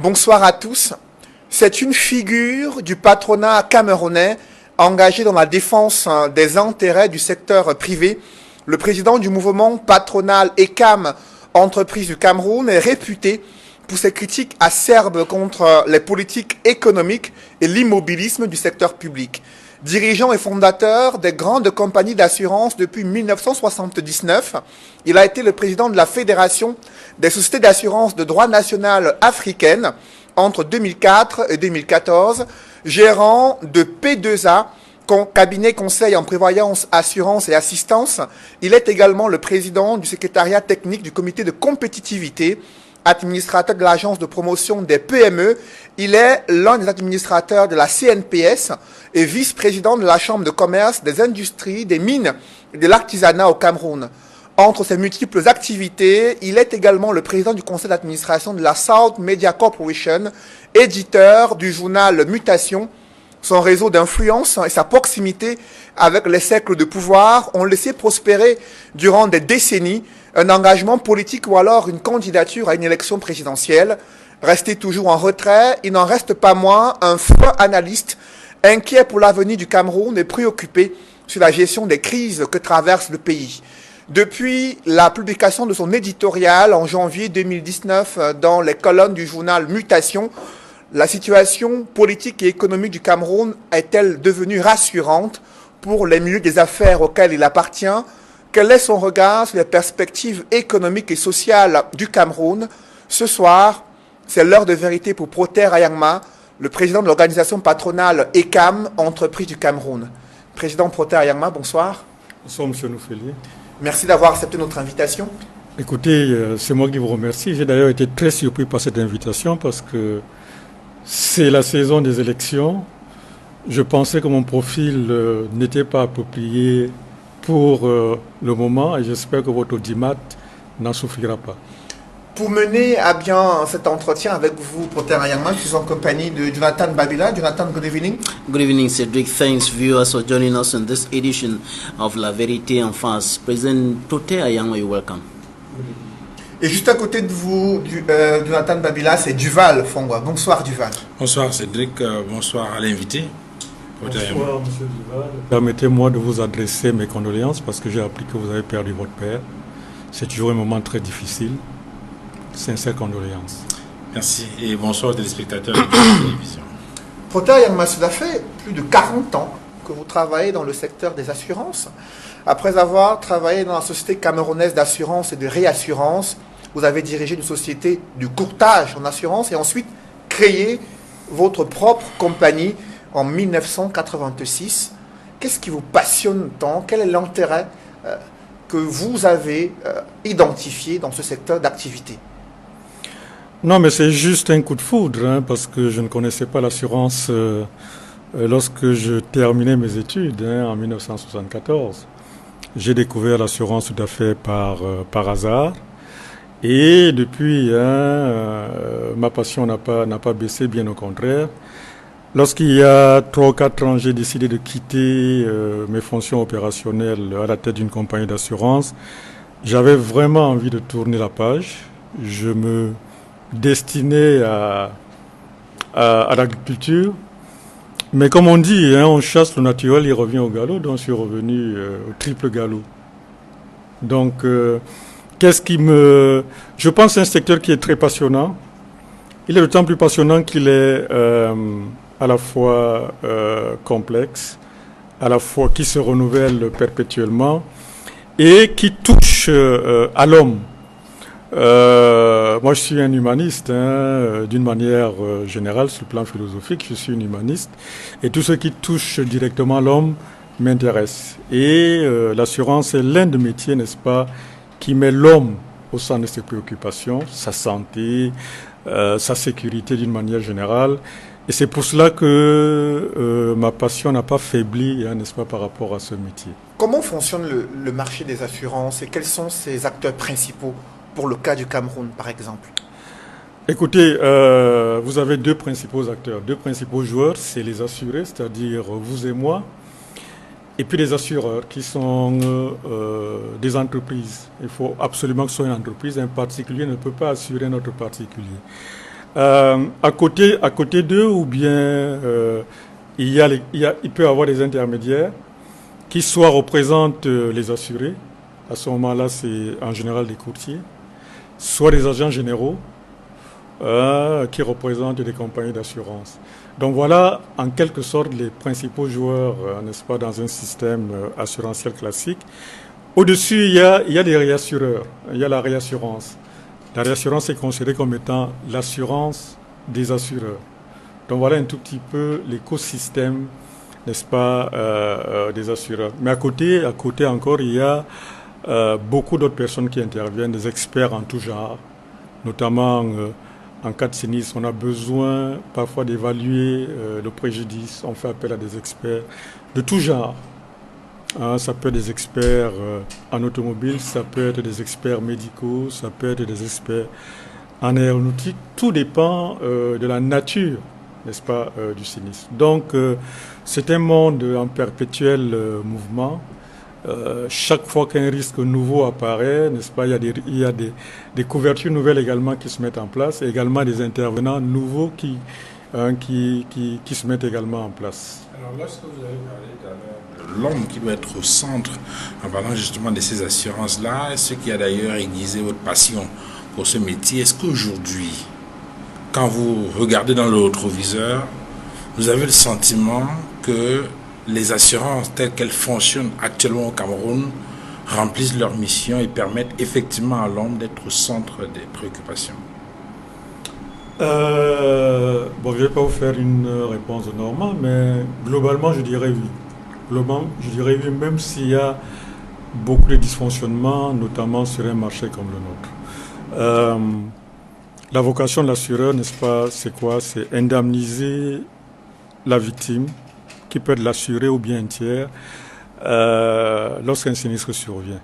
Bonsoir à tous. C'est une figure du patronat camerounais engagé dans la défense des intérêts du secteur privé. Le président du mouvement patronal ECAM, entreprise du Cameroun, est réputé pour ses critiques acerbes contre les politiques économiques et l'immobilisme du secteur public. Dirigeant et fondateur des grandes compagnies d'assurance depuis 1979, il a été le président de la Fédération des sociétés d'assurance de droit national africaine entre 2004 et 2014, gérant de P2A, cabinet conseil en prévoyance, assurance et assistance. Il est également le président du secrétariat technique du comité de compétitivité, administrateur de l'agence de promotion des PME. Il est l'un des administrateurs de la CNPS et vice-président de la Chambre de commerce, des industries, des mines et de l'artisanat au Cameroun. Entre ses multiples activités, il est également le président du conseil d'administration de la South Media Corporation, éditeur du journal Mutation. Son réseau d'influence et sa proximité avec les cercles de pouvoir ont laissé prospérer durant des décennies un engagement politique ou alors une candidature à une élection présidentielle. Resté toujours en retrait, il n'en reste pas moins un fin analyste, inquiet pour l'avenir du Cameroun et préoccupé sur la gestion des crises que traverse le pays. Depuis la publication de son éditorial en janvier 2019 dans les colonnes du journal Mutation, la situation politique et économique du Cameroun est-elle devenue rassurante pour les milieux des affaires auxquels il appartient? Quel est son regard sur les perspectives économiques et sociales du Cameroun? Ce soir, c'est l'heure de vérité pour Protais Ayangma, le président de l'organisation patronale ECAM, entreprise du Cameroun. Président Protais Ayangma, bonsoir. Bonsoir, monsieur Noufeli. Merci d'avoir accepté notre invitation. Écoutez, c'est moi qui vous remercie. J'ai d'ailleurs été très surpris par cette invitation parce que c'est la saison des élections. Je pensais que mon profil n'était pas approprié pour le moment et j'espère que votre audimat n'en souffrira pas. Pour mener à bien cet entretien avec vous, Protais Ayangma, je suis en compagnie de Jonathan Babila. Jonathan, good evening. Good evening, Cedric. Thanks, viewers, for joining us in this edition of La Vérité en face. President Protais Ayangma, you're welcome. Et juste à côté de vous, Jonathan Babila, c'est Duval Fongwa. Bonsoir, Duval. Bonsoir, Cédric. Bonsoir à l'invité. Bonsoir, monsieur Duval. Permettez-moi de vous adresser mes condoléances parce que j'ai appris que vous avez perdu votre père. C'est toujours un moment très difficile. Sincères condoléances. Merci et bonsoir aux téléspectateurs de la télévision. Protais Ayangma, cela fait plus de 40 ans que vous travaillez dans le secteur des assurances. Après avoir travaillé dans la société camerounaise d'assurance et de réassurance, vous avez dirigé une société du courtage en assurance et ensuite créé votre propre compagnie en 1986. Qu'est-ce qui vous passionne tant? Quel est l'intérêt que vous avez identifié dans ce secteur d'activité? Non, mais c'est juste un coup de foudre, parce que je ne connaissais pas l'assurance lorsque je terminais mes études en 1974. J'ai découvert l'assurance tout à fait par hasard. Et depuis, ma passion n'a pas baissé, bien au contraire. Lorsqu'il y a 3 ou 4 ans, j'ai décidé de quitter mes fonctions opérationnelles à la tête d'une compagnie d'assurance. J'avais vraiment envie de tourner la page. Je me destinais à l'agriculture. Mais comme on dit, on chasse le naturel, il revient au galop. Donc je suis revenu au triple galop. Donc, je pense que c'est un secteur qui est très passionnant. Il est d'autant plus passionnant qu'il est à la fois complexe, à la fois qui se renouvelle perpétuellement et qui touche à l'homme. Moi, je suis un humaniste, d'une manière générale, sur le plan philosophique, je suis un humaniste. Et tout ce qui touche directement l'homme m'intéresse. Et l'assurance est l'un des métiers, n'est-ce pas, qui met l'homme au centre de ses préoccupations, sa santé, sa sécurité d'une manière générale. Et c'est pour cela que ma passion n'a pas faibli, n'est-ce pas, par rapport à ce métier. Comment fonctionne le marché des assurances et quels sont ses acteurs principaux pour le cas du Cameroun, par exemple? Écoutez, vous avez 2 principaux acteurs, 2 principaux joueurs, c'est les assurés, c'est-à-dire vous et moi, et puis les assureurs qui sont des entreprises. Il faut absolument que ce soit une entreprise, un particulier ne peut pas assurer un autre particulier. À côté d'eux, ou bien il peut y avoir des intermédiaires qui soit représentent les assurés. À ce moment-là, c'est en général des courtiers, soit des agents généraux qui représentent des compagnies d'assurance. Donc voilà, en quelque sorte, les principaux joueurs, n'est-ce pas, dans un système assurantiel classique. Au-dessus, il y a des réassureurs, il y a la réassurance. La réassurance est considérée comme étant l'assurance des assureurs. Donc voilà un tout petit peu l'écosystème, n'est-ce pas, des assureurs. Mais à côté encore, il y a beaucoup d'autres personnes qui interviennent, des experts en tout genre, notamment en cas de sinistre. On a besoin parfois d'évaluer le préjudice. On fait appel à des experts de tout genre. Ça peut être des experts en automobile, ça peut être des experts médicaux, ça peut être des experts en aéronautique. Tout dépend de la nature, n'est-ce pas, du sinistre. Donc, c'est un monde en perpétuel mouvement. Chaque fois qu'un risque nouveau apparaît, n'est-ce pas, il y a des couvertures nouvelles également qui se mettent en place, et également des intervenants nouveaux qui se mettent également en place. Alors, lorsque vous avez parlé tout à l'heure de l'homme qui doit être au centre, en parlant justement de ces assurances-là, ce qui a d'ailleurs aiguisé votre passion pour ce métier, est-ce qu'aujourd'hui, quand vous regardez dans le rétroviseur, vous avez le sentiment que les assurances telles qu'elles fonctionnent actuellement au Cameroun remplissent leur mission et permettent effectivement à l'homme d'être au centre des préoccupations? Je ne vais pas vous faire une réponse normale, mais globalement, je dirais oui. Globalement, je dirais oui, même s'il y a beaucoup de dysfonctionnements, notamment sur un marché comme le nôtre. La vocation de l'assureur, n'est-ce pas, c'est quoi? C'est indemniser la victime, qui peut être l'assuré ou bien un tiers, lorsqu'un sinistre survient.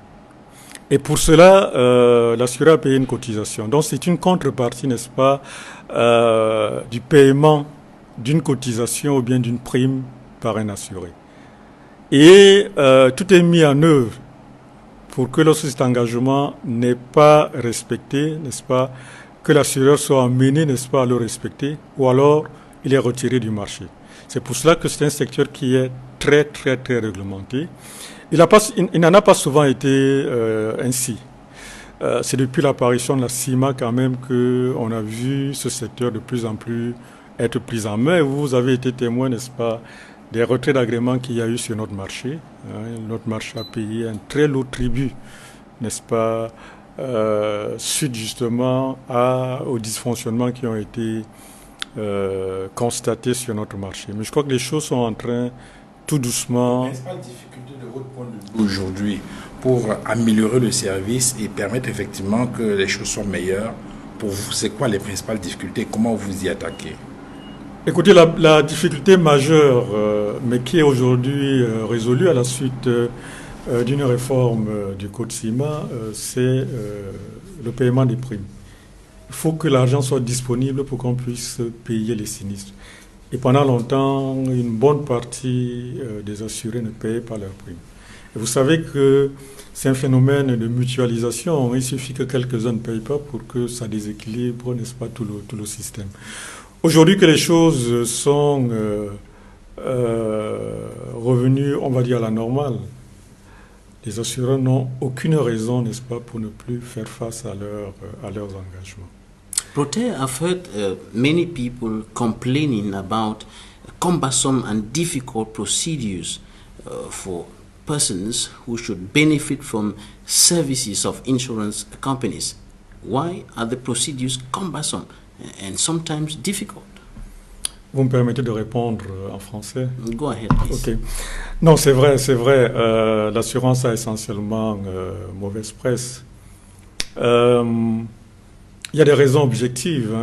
Et pour cela, l'assureur a payé une cotisation. Donc c'est une contrepartie, n'est-ce pas, du paiement d'une cotisation ou bien d'une prime par un assuré. Et tout est mis en œuvre pour que lorsque cet engagement n'est pas respecté, n'est-ce pas, que l'assureur soit amené, n'est-ce pas, à le respecter, ou alors il est retiré du marché. C'est pour cela que c'est un secteur qui est très, très, très réglementé. Il n'en a pas souvent été ainsi. C'est depuis l'apparition de la CIMA quand même qu'on a vu ce secteur de plus en plus être pris en main. Vous avez été témoin, n'est-ce pas, des retraits d'agrément qu'il y a eu sur notre marché. Notre marché a payé un très lourd tribut, n'est-ce pas, suite justement aux dysfonctionnements qui ont été constatés sur notre marché. Mais je crois que les choses sont en train tout doucement. Quelle est la difficulté de votre point de vue aujourd'hui pour améliorer le service et permettre effectivement que les choses soient meilleures? Pour vous, c'est quoi les principales difficultés? Comment vous y attaquez? Écoutez, la difficulté majeure, mais qui est aujourd'hui résolue à la suite d'une réforme du Code CIMA, c'est le paiement des primes. Il faut que l'argent soit disponible pour qu'on puisse payer les sinistres. Et pendant longtemps, une bonne partie des assurés ne payaient pas leurs primes. Et vous savez que c'est un phénomène de mutualisation. Il suffit que quelques-uns ne payent pas pour que ça déséquilibre, n'est-ce pas, tout le système. Aujourd'hui que les choses sont revenues, on va dire, à la normale, les assureurs n'ont aucune raison, n'est-ce pas, pour ne plus faire face à leurs engagements. Protais, I've heard many people complaining about cumbersome and difficult procedures for persons who should benefit from services of insurance companies. Why are the procedures cumbersome and sometimes difficult? Vous me permettez de répondre en français? Go ahead, please. Okay. Non, c'est vrai. L'assurance a essentiellement mauvaise presse. Il y a des raisons objectives,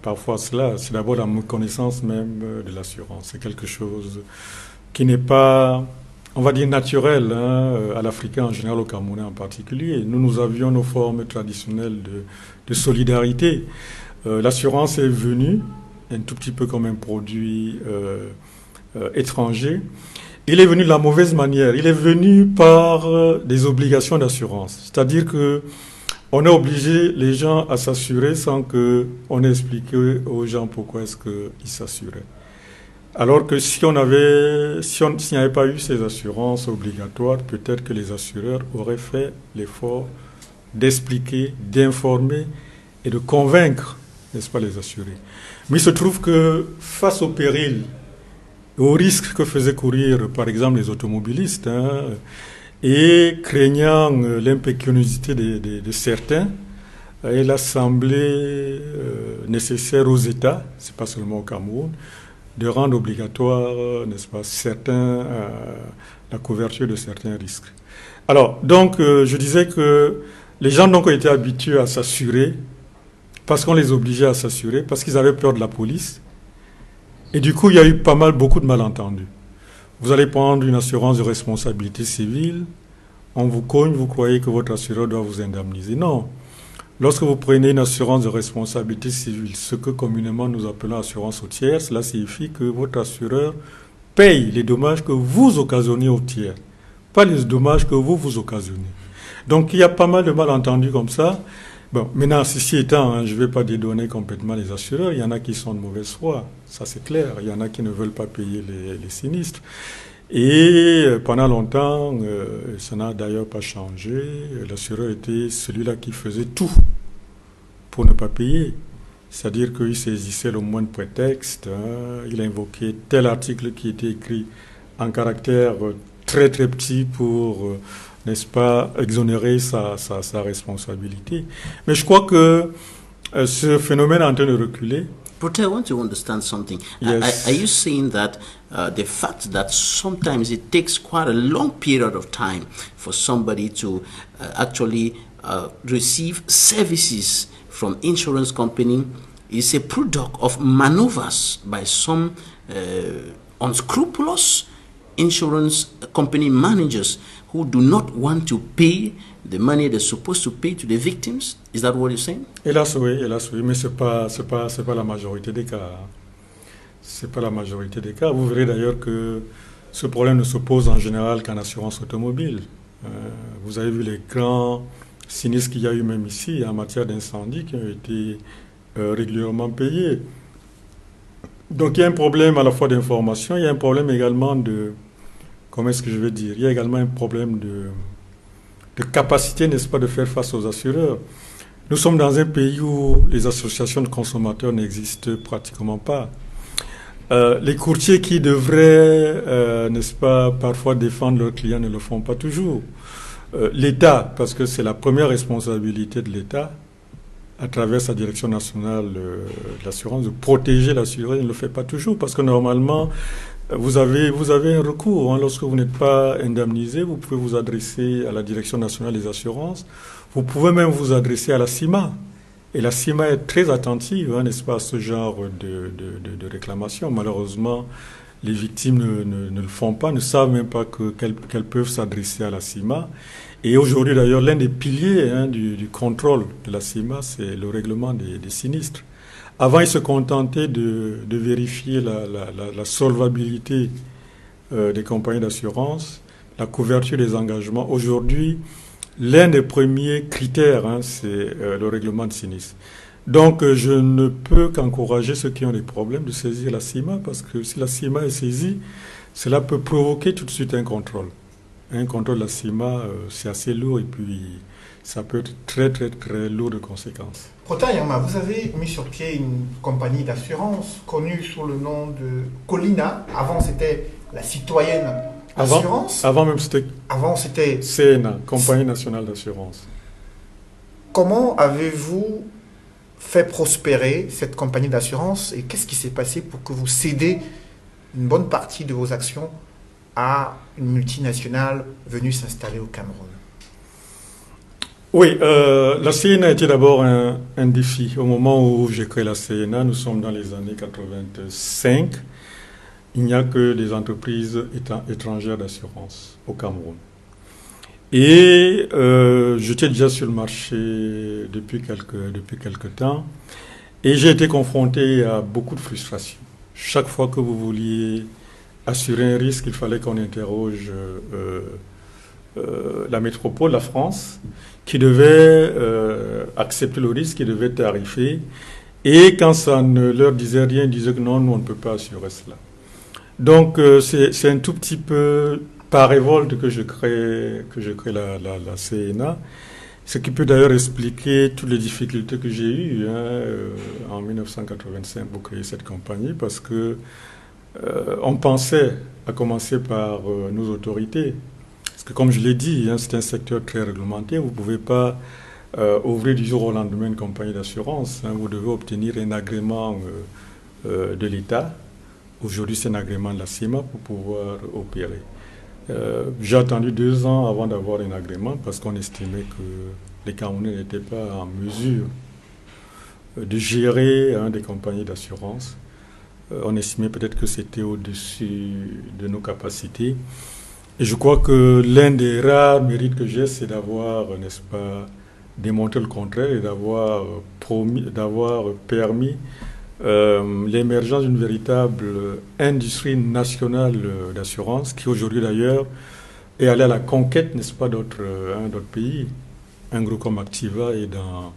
parfois cela. C'est d'abord la méconnaissance même de l'assurance. C'est quelque chose qui n'est pas, on va dire, naturel à l'Africain en général, au Camerounais en particulier. Nous avions nos formes traditionnelles de solidarité. L'assurance est venue un tout petit peu comme un produit étranger. Il est venu de la mauvaise manière. Il est venu par des obligations d'assurance. C'est-à-dire que on a obligé les gens à s'assurer sans qu'on ait expliqué aux gens pourquoi est-ce qu'ils s'assuraient. Alors que s'il n'y avait pas eu ces assurances obligatoires, peut-être que les assureurs auraient fait l'effort d'expliquer, d'informer et de convaincre, n'est-ce pas, les assurés. Mais il se trouve que face au péril, aux risques que faisaient courir, par exemple, les automobilistes, et craignant l'impécuniosité de certains, il a semblé nécessaire aux États, c'est pas seulement au Cameroun, de rendre obligatoire, n'est-ce pas, la couverture de certains risques. Alors, donc, je disais que les gens donc ont été habitués à s'assurer, parce qu'on les obligeait à s'assurer, parce qu'ils avaient peur de la police. Et du coup, il y a eu beaucoup de malentendus. Vous allez prendre une assurance de responsabilité civile, on vous cogne, vous croyez que votre assureur doit vous indemniser. Non. Lorsque vous prenez une assurance de responsabilité civile, ce que communément nous appelons assurance au tiers, cela signifie que votre assureur paye les dommages que vous occasionnez au tiers, pas les dommages que vous occasionnez. Donc il y a pas mal de malentendus comme ça. Bon, maintenant, ceci étant, je ne vais pas dédonner complètement les assureurs. Il y en a qui sont de mauvaise foi, ça c'est clair. Il y en a qui ne veulent pas payer les sinistres. Et pendant longtemps, ça n'a d'ailleurs pas changé. L'assureur était celui-là qui faisait tout pour ne pas payer. C'est-à-dire qu'il saisissait le moindre prétexte. Il invoquait tel article qui était écrit en caractère très très petit pour, n'est-ce pas, exonérer sa responsabilité. Mais je crois que ce phénomène est en train de reculer. Prote, I want to understand something. Yes. Are you saying that the fact that sometimes it takes quite a long period of time for somebody to actually receive services from insurance company is a product of maneuvers by some unscrupulous insurance company managers who do not want to pay the money they're supposed to pay to the victims? Is that what you're saying? Hélas oui, mais c'est pas la majorité des cas. C'est pas la majorité des cas. Vous verrez d'ailleurs que ce problème ne se pose en général qu'en assurance automobile. Vous avez vu les grands sinistres qu'il y a eu même ici en matière d'incendie qui ont été régulièrement payés. Donc il y a un problème à la fois d'information, il y a un problème également de... Comment est-ce que je vais dire? Il y a également un problème de capacité, n'est-ce pas, de faire face aux assureurs. Nous sommes dans un pays où les associations de consommateurs n'existent pratiquement pas. Les courtiers qui devraient, n'est-ce pas, parfois défendre leurs clients ne le font pas toujours. L'État, parce que c'est la première responsabilité de l'État, à travers sa direction nationale de l'assurance, de protéger l'assuré, ne le fait pas toujours, parce que normalement, vous avez un recours. Lorsque vous n'êtes pas indemnisé, vous pouvez vous adresser à la direction nationale des assurances. Vous pouvez même vous adresser à la CIMA. Et la CIMA est très attentive, n'est-ce pas, à ce genre de réclamation. Malheureusement, les victimes ne le font pas, ne savent même pas qu'elles peuvent s'adresser à la CIMA. Et aujourd'hui, d'ailleurs, l'un des piliers du contrôle de la CIMA, c'est le règlement des sinistres. Avant, ils se contentaient de vérifier la solvabilité des compagnies d'assurance, la couverture des engagements. Aujourd'hui, l'un des premiers critères, c'est le règlement de sinistre. Donc, je ne peux qu'encourager ceux qui ont des problèmes de saisir la CIMA, parce que si la CIMA est saisie, cela peut provoquer tout de suite un contrôle. Un contrôle de la CIMA, c'est assez lourd et puis ça peut être très, très, très lourd de conséquences. Prote Yama, vous avez mis sur pied une compagnie d'assurance connue sous le nom de Colina. Avant, c'était la citoyenne assurance. Avant, c'était CNA, Compagnie nationale d'assurance. Comment avez-vous fait prospérer cette compagnie d'assurance et qu'est-ce qui s'est passé pour que vous cédez une bonne partie de vos actions à une multinationale venue s'installer au Cameroun? Oui, la CNA était d'abord un défi. Au moment où j'ai créé la CNA, nous sommes dans les années 85. Il n'y a que des entreprises étrangères d'assurance au Cameroun. Et j'étais déjà sur le marché depuis quelques temps. Et j'ai été confronté à beaucoup de frustration. Chaque fois que vous vouliez assurer un risque, il fallait qu'on interroge la métropole, la France, qui devait accepter le risque, qui devait tarifer. Et quand ça ne leur disait rien, ils disaient que non, nous on ne peut pas assurer cela. Donc c'est un tout petit peu par révolte que je crée la CNA, ce qui peut d'ailleurs expliquer toutes les difficultés que j'ai eues en 1985 pour créer cette compagnie, parce que on pensait, à commencer par nos autorités, parce que comme je l'ai dit, c'est un secteur très réglementé, vous ne pouvez pas ouvrir du jour au lendemain une compagnie d'assurance, vous devez obtenir un agrément de l'État. Aujourd'hui, c'est un agrément de la CIMA pour pouvoir opérer. J'ai attendu 2 ans avant d'avoir un agrément parce qu'on estimait que les Camerounais n'étaient pas en mesure de gérer des compagnies d'assurance. On estimait peut-être que c'était au-dessus de nos capacités. Et je crois que l'un des rares mérites que j'ai, c'est d'avoir, n'est-ce pas, démontré le contraire et d'avoir permis l'émergence d'une véritable industrie nationale d'assurance qui aujourd'hui d'ailleurs est allée à la conquête, n'est-ce pas, d'autres pays. Un groupe comme Activa est dans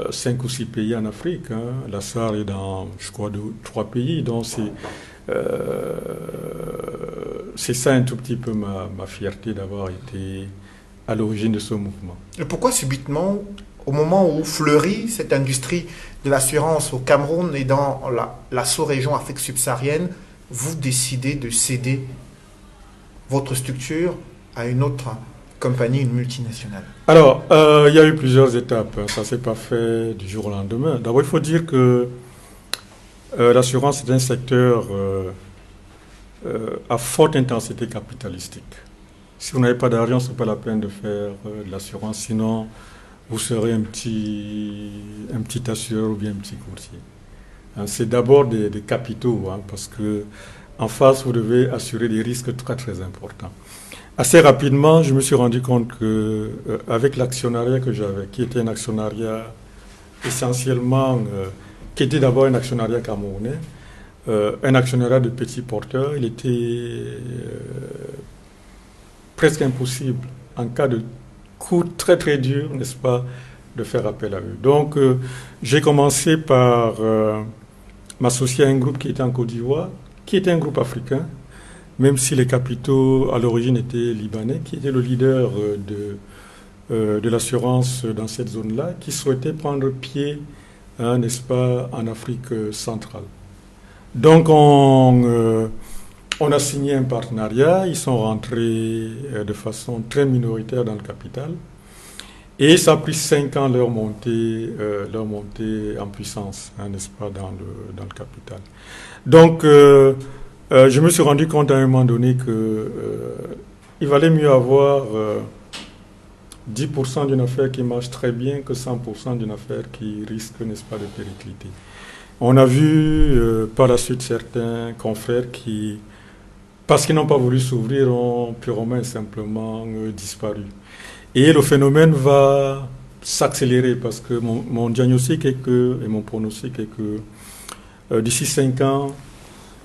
5 ou 6 pays en Afrique. La SAR est dans, je crois, 3 pays. Donc c'est ça un tout petit peu ma fierté d'avoir été à l'origine de ce mouvement. Et pourquoi subitement, au moment où fleurit cette industrie de l'assurance au Cameroun et dans la sous-région Afrique subsaharienne, vous décidez de céder votre structure à une autre compagnie, une multinationale? Alors, il y a eu plusieurs étapes. Ça ne s'est pas fait du jour au lendemain. D'abord, il faut dire que l'assurance est un secteur à forte intensité capitalistique. Si vous n'avez pas d'argent, ce n'est pas la peine de faire de l'assurance. Sinon, vous serez un petit assureur ou bien un petit courtier. C'est d'abord des capitaux, parce que en face, vous devez assurer des risques très très importants. Assez rapidement, je me suis rendu compte que avec l'actionnariat que j'avais, qui était un actionnariat essentiellement, qui était d'abord un actionnariat camerounais, un actionnariat de petits porteurs, il était presque impossible en cas de coût très très dur, n'est-ce pas, de faire appel à eux. Donc j'ai commencé par m'associer à un groupe qui était en Côte d'Ivoire, qui était un groupe africain, même si les capitaux à l'origine étaient libanais, qui était le leader de l'assurance dans cette zone-là, qui souhaitait prendre pied, n'est-ce pas, en Afrique centrale. Donc on a signé un partenariat, ils sont rentrés de façon très minoritaire dans le capital. Et ça a pris 5 ans leur montée en puissance, n'est-ce pas, dans le capital. Donc, je me suis rendu compte à un moment donné qu'il valait mieux avoir 10% d'une affaire qui marche très bien que 100% d'une affaire qui risque, n'est-ce pas, de péricliter. On a vu par la suite certains confrères qui, parce qu'ils n'ont pas voulu s'ouvrir, ont purement et simplement disparu. Et le phénomène va s'accélérer parce que mon diagnostic et mon pronostic est que d'ici 5 ans,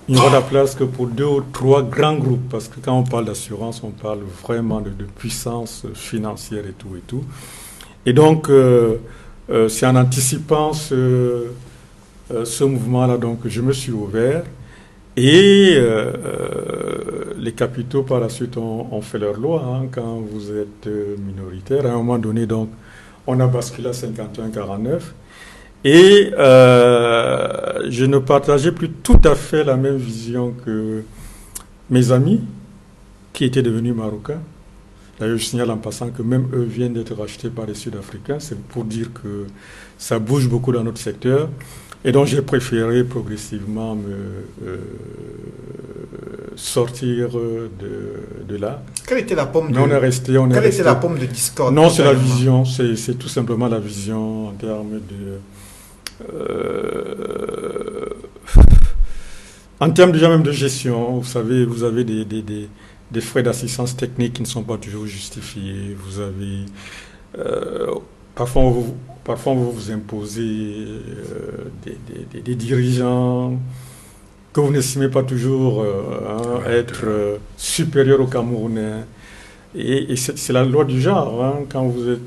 il n'y aura la place que pour 2 ou 3 grands groupes. Parce que quand on parle d'assurance, on parle vraiment de puissance financière et tout. Et donc, c'est en anticipant ce mouvement-là donc, que je me suis ouvert. Et les capitaux, par la suite, ont fait leur loi. Quand vous êtes minoritaire, à un moment donné, donc, on a basculé à 51-49. Et je ne partageais plus tout à fait la même vision que mes amis, qui étaient devenus marocains. D'ailleurs, je signale en passant que même eux viennent d'être rachetés par les Sud-Africains. C'est pour dire que ça bouge beaucoup dans notre secteur. Et donc, j'ai préféré progressivement me sortir de là. Quelle était la pomme était la pomme de discorde? Non, c'est la vision. C'est tout simplement la vision en termes de... en termes déjà même de gestion, vous savez, vous avez des frais d'assistance technique qui ne sont pas toujours justifiés. Vous avez... parfois, vous imposez des dirigeants que vous n'estimez pas toujours être supérieurs aux Camerounais. Et c'est la loi du genre, hein, quand vous êtes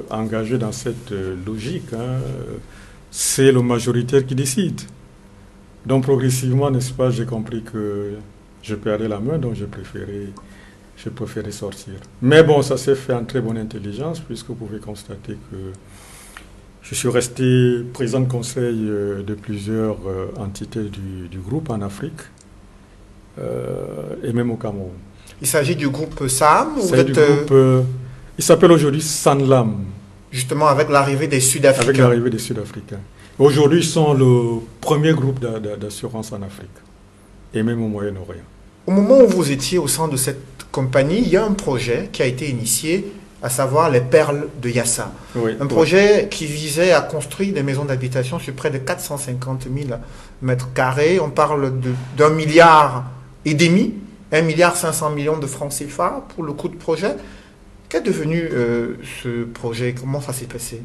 engagé dans cette logique, hein, c'est le majoritaire qui décide. Donc progressivement, n'est-ce pas, j'ai compris que je perdais la main, donc j'ai préféré sortir. Mais bon, ça s'est fait en très bonne intelligence, puisque vous pouvez constater que je suis resté président de conseil de plusieurs entités du groupe en Afrique et même au Cameroun. Il s'agit du groupe SAM ou vous êtes, il s'appelle aujourd'hui Sanlam. Justement avec l'arrivée des Sud-Africains. Avec l'arrivée des Sud-Africains. Aujourd'hui, ils sont le premier groupe d'assurance en Afrique et même au Moyen-Orient. Au moment où vous étiez au sein de cette compagnie, il y a un projet qui a été initié, à savoir les Perles de Yassa. Oui, un projet qui visait à construire des maisons d'habitation sur près de 450 000 mètres carrés. On parle d'1,5 milliard, 1,5 milliard de francs CFA pour le coût de projet. Qu'est devenu ce projet? Comment ça s'est passé?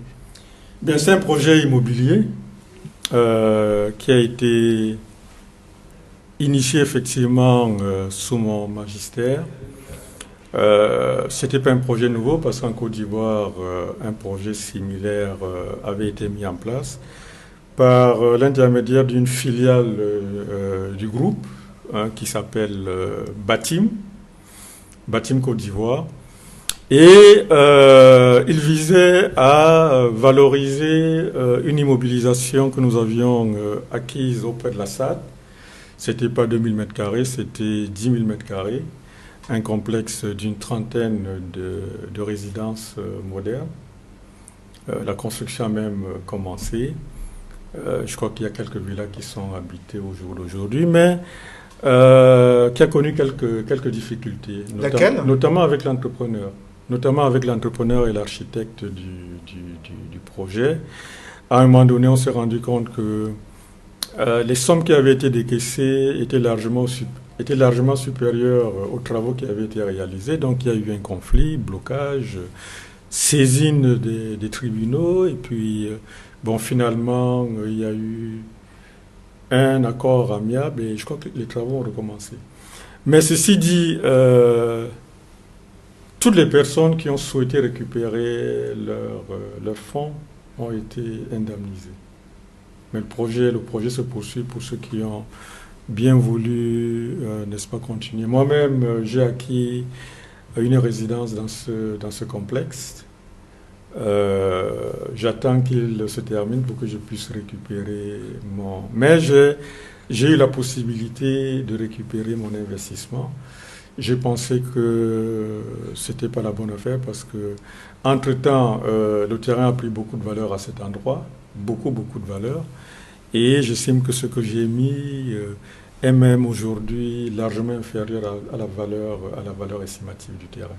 Bien, c'est un projet immobilier qui a été initié effectivement sous mon magistère. C'était pas un projet nouveau parce qu'en Côte d'Ivoire, un projet similaire avait été mis en place par l'intermédiaire d'une filiale du groupe qui s'appelle Batim Côte d'Ivoire. Et il visait à valoriser une immobilisation que nous avions acquise auprès de la SAD. C'était pas 2000 m², c'était 10 000 m², un complexe d'une trentaine de résidences modernes. La construction a même commencé. Je crois qu'il y a quelques villas qui sont habitées au jour d'aujourd'hui, mais qui a connu quelques difficultés. Notamment avec l'entrepreneur. Notamment avec l'entrepreneur et l'architecte du projet. À un moment donné, on s'est rendu compte que les sommes qui avaient été décaissées étaient largement supérieures aux travaux qui avaient été réalisés. Donc il y a eu un conflit, blocage, saisine des tribunaux. Et puis, finalement, il y a eu un accord amiable et je crois que les travaux ont recommencé. Mais ceci dit, toutes les personnes qui ont souhaité récupérer leurs fonds ont été indemnisées. Mais le projet se poursuit pour ceux qui ont bien voulu, n'est-ce pas, continuer. Moi-même, j'ai acquis une résidence dans ce complexe. J'attends qu'il se termine pour que je puisse récupérer Mais j'ai eu la possibilité de récupérer mon investissement. J'ai pensé que c'était pas la bonne affaire parce que, entre-temps, le terrain a pris beaucoup de valeur à cet endroit, beaucoup de valeur. Et j'estime que ce que j'ai mis est même aujourd'hui largement inférieur à la valeur estimative du terrain.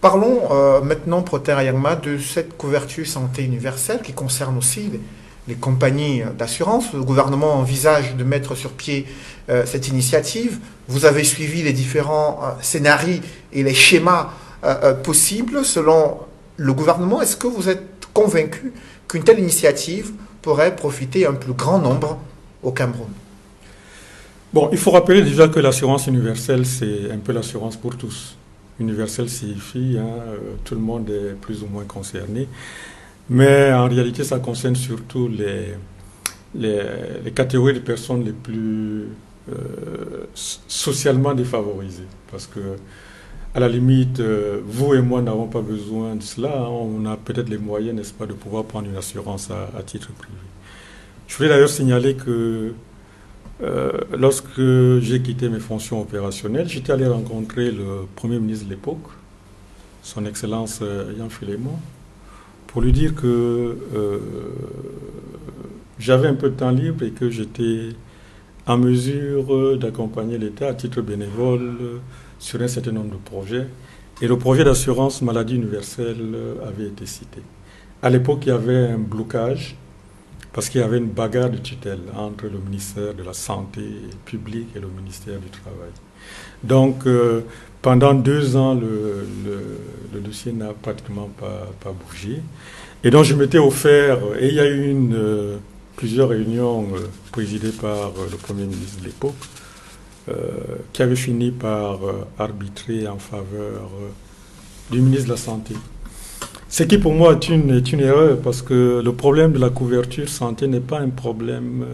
Parlons maintenant, Protais Ayangma, de cette couverture santé universelle qui concerne aussi les compagnies d'assurance. Le gouvernement envisage de mettre sur pied cette initiative. Vous avez suivi les différents scénarios et les schémas possibles selon le gouvernement. Est-ce que vous êtes convaincu qu'une telle initiative pourrait profiter à un plus grand nombre au Cameroun? Bon, il faut rappeler déjà que l'assurance universelle, c'est un peu l'assurance pour tous. Universelle signifie tout le monde est plus ou moins concerné. Mais en réalité, ça concerne surtout les catégories de personnes les plus socialement défavorisées. Parce que, à la limite, vous et moi n'avons pas besoin de cela. On a peut-être les moyens, n'est-ce pas, de pouvoir prendre une assurance à titre privé. Je voulais d'ailleurs signaler que lorsque j'ai quitté mes fonctions opérationnelles, j'étais allé rencontrer le Premier ministre de l'époque, son Excellence Yan Filémon, pour lui dire que j'avais un peu de temps libre et que j'étais en mesure d'accompagner l'État à titre bénévole sur un certain nombre de projets. Et le projet d'assurance maladie universelle avait été cité. À l'époque, il y avait un blocage parce qu'il y avait une bagarre de tutelle entre le ministère de la Santé publique et le ministère du Travail. Donc, pendant 2 ans, le dossier n'a pratiquement pas bougé. Et donc, je m'étais offert, et il y a eu plusieurs réunions présidées par le Premier ministre de l'époque, qui avait fini par arbitrer en faveur du ministre de la Santé. Ce qui pour moi est une erreur parce que le problème de la couverture santé n'est pas un problème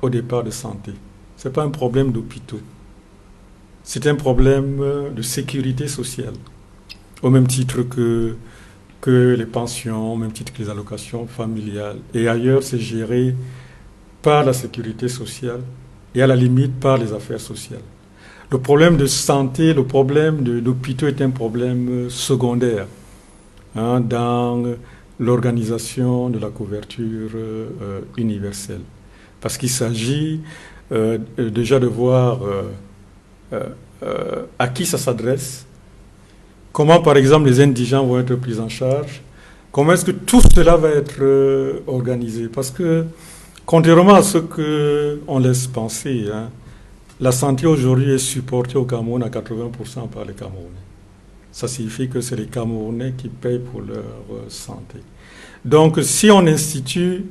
au départ de santé. Ce n'est pas un problème d'hôpitaux. C'est un problème de sécurité sociale. Au même titre que les pensions, au même titre que les allocations familiales. Et ailleurs, c'est géré par la sécurité sociale et à la limite par les affaires sociales. Le problème de santé, le problème de l'hôpital est un problème secondaire dans l'organisation de la couverture universelle. Parce qu'il s'agit déjà de voir à qui ça s'adresse, comment par exemple les indigents vont être pris en charge, comment est-ce que tout cela va être organisé. Parce que contrairement à ce qu'on laisse penser, la santé aujourd'hui est supportée au Cameroun à 80% par les Camerounais. Ça signifie que c'est les Camerounais qui payent pour leur santé. Donc si on institue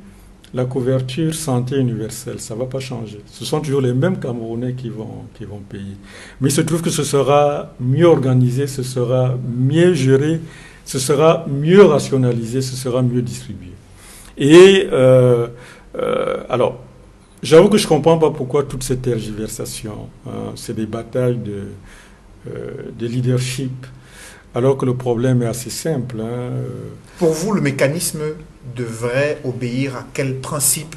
la couverture santé universelle, ça ne va pas changer. Ce sont toujours les mêmes Camerounais qui vont payer. Mais il se trouve que ce sera mieux organisé, ce sera mieux géré, ce sera mieux rationalisé, ce sera mieux distribué. Et alors, j'avoue que je ne comprends pas pourquoi toute cette tergiversation. C'est des batailles de leadership, alors que le problème est assez simple. Pour vous, le mécanisme devrait obéir à quel principe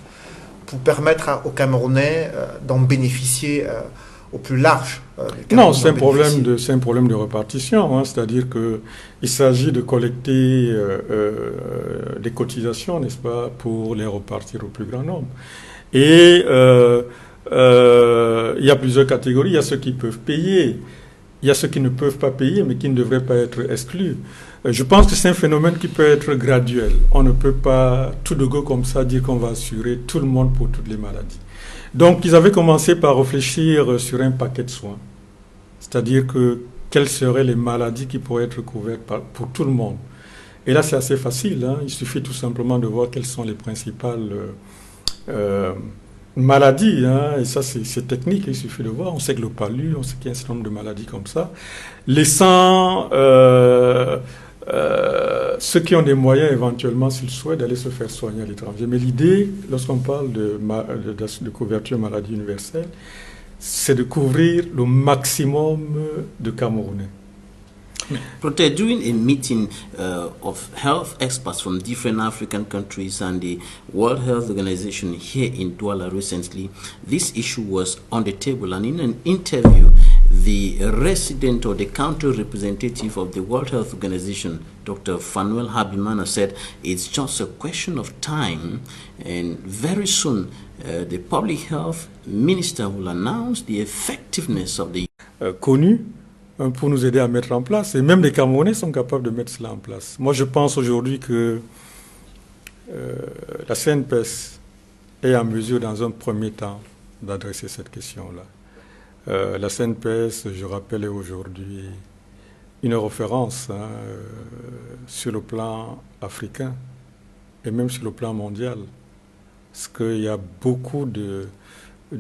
pour permettre aux Camerounais d'en bénéficier au plus large? Non, c'est un problème de répartition. C'est-à-dire qu'il s'agit de collecter des cotisations, n'est-ce pas, pour les repartir au plus grand nombre. Et il y a plusieurs catégories. Il y a ceux qui peuvent payer. Il y a ceux qui ne peuvent pas payer, mais qui ne devraient pas être exclus. Je pense que c'est un phénomène qui peut être graduel. On ne peut pas tout de go comme ça dire qu'on va assurer tout le monde pour toutes les maladies. Donc, ils avaient commencé par réfléchir sur un paquet de soins. C'est-à-dire que quelles seraient les maladies qui pourraient être couvertes pour tout le monde. Et là, c'est assez facile. Il suffit tout simplement de voir quelles sont les principales maladies, et ça c'est technique, il suffit de voir. On sait que le palu, on sait qu'il y a un certain nombre de maladies comme ça. Laissant ceux qui ont des moyens éventuellement, s'ils souhaitent, d'aller se faire soigner à l'étranger. Mais l'idée, lorsqu'on parle de couverture maladie universelle, c'est de couvrir le maximum de Camerounais. Protais, during a meeting of health experts from different African countries and the World Health Organization here in Douala recently, this issue was on the table. And in an interview, the resident or the country representative of the World Health Organization, Dr. Fanuel Habimana, said it's just a question of time, and very soon the public health minister will announce the effectiveness of the connu pour nous aider à mettre en place. Et même les Camerounais sont capables de mettre cela en place. Moi, je pense aujourd'hui que la CNPS est en mesure, dans un premier temps, d'adresser cette question-là. La CNPS, je rappelle, est aujourd'hui une référence sur le plan africain et même sur le plan mondial. Parce qu'il y a beaucoup de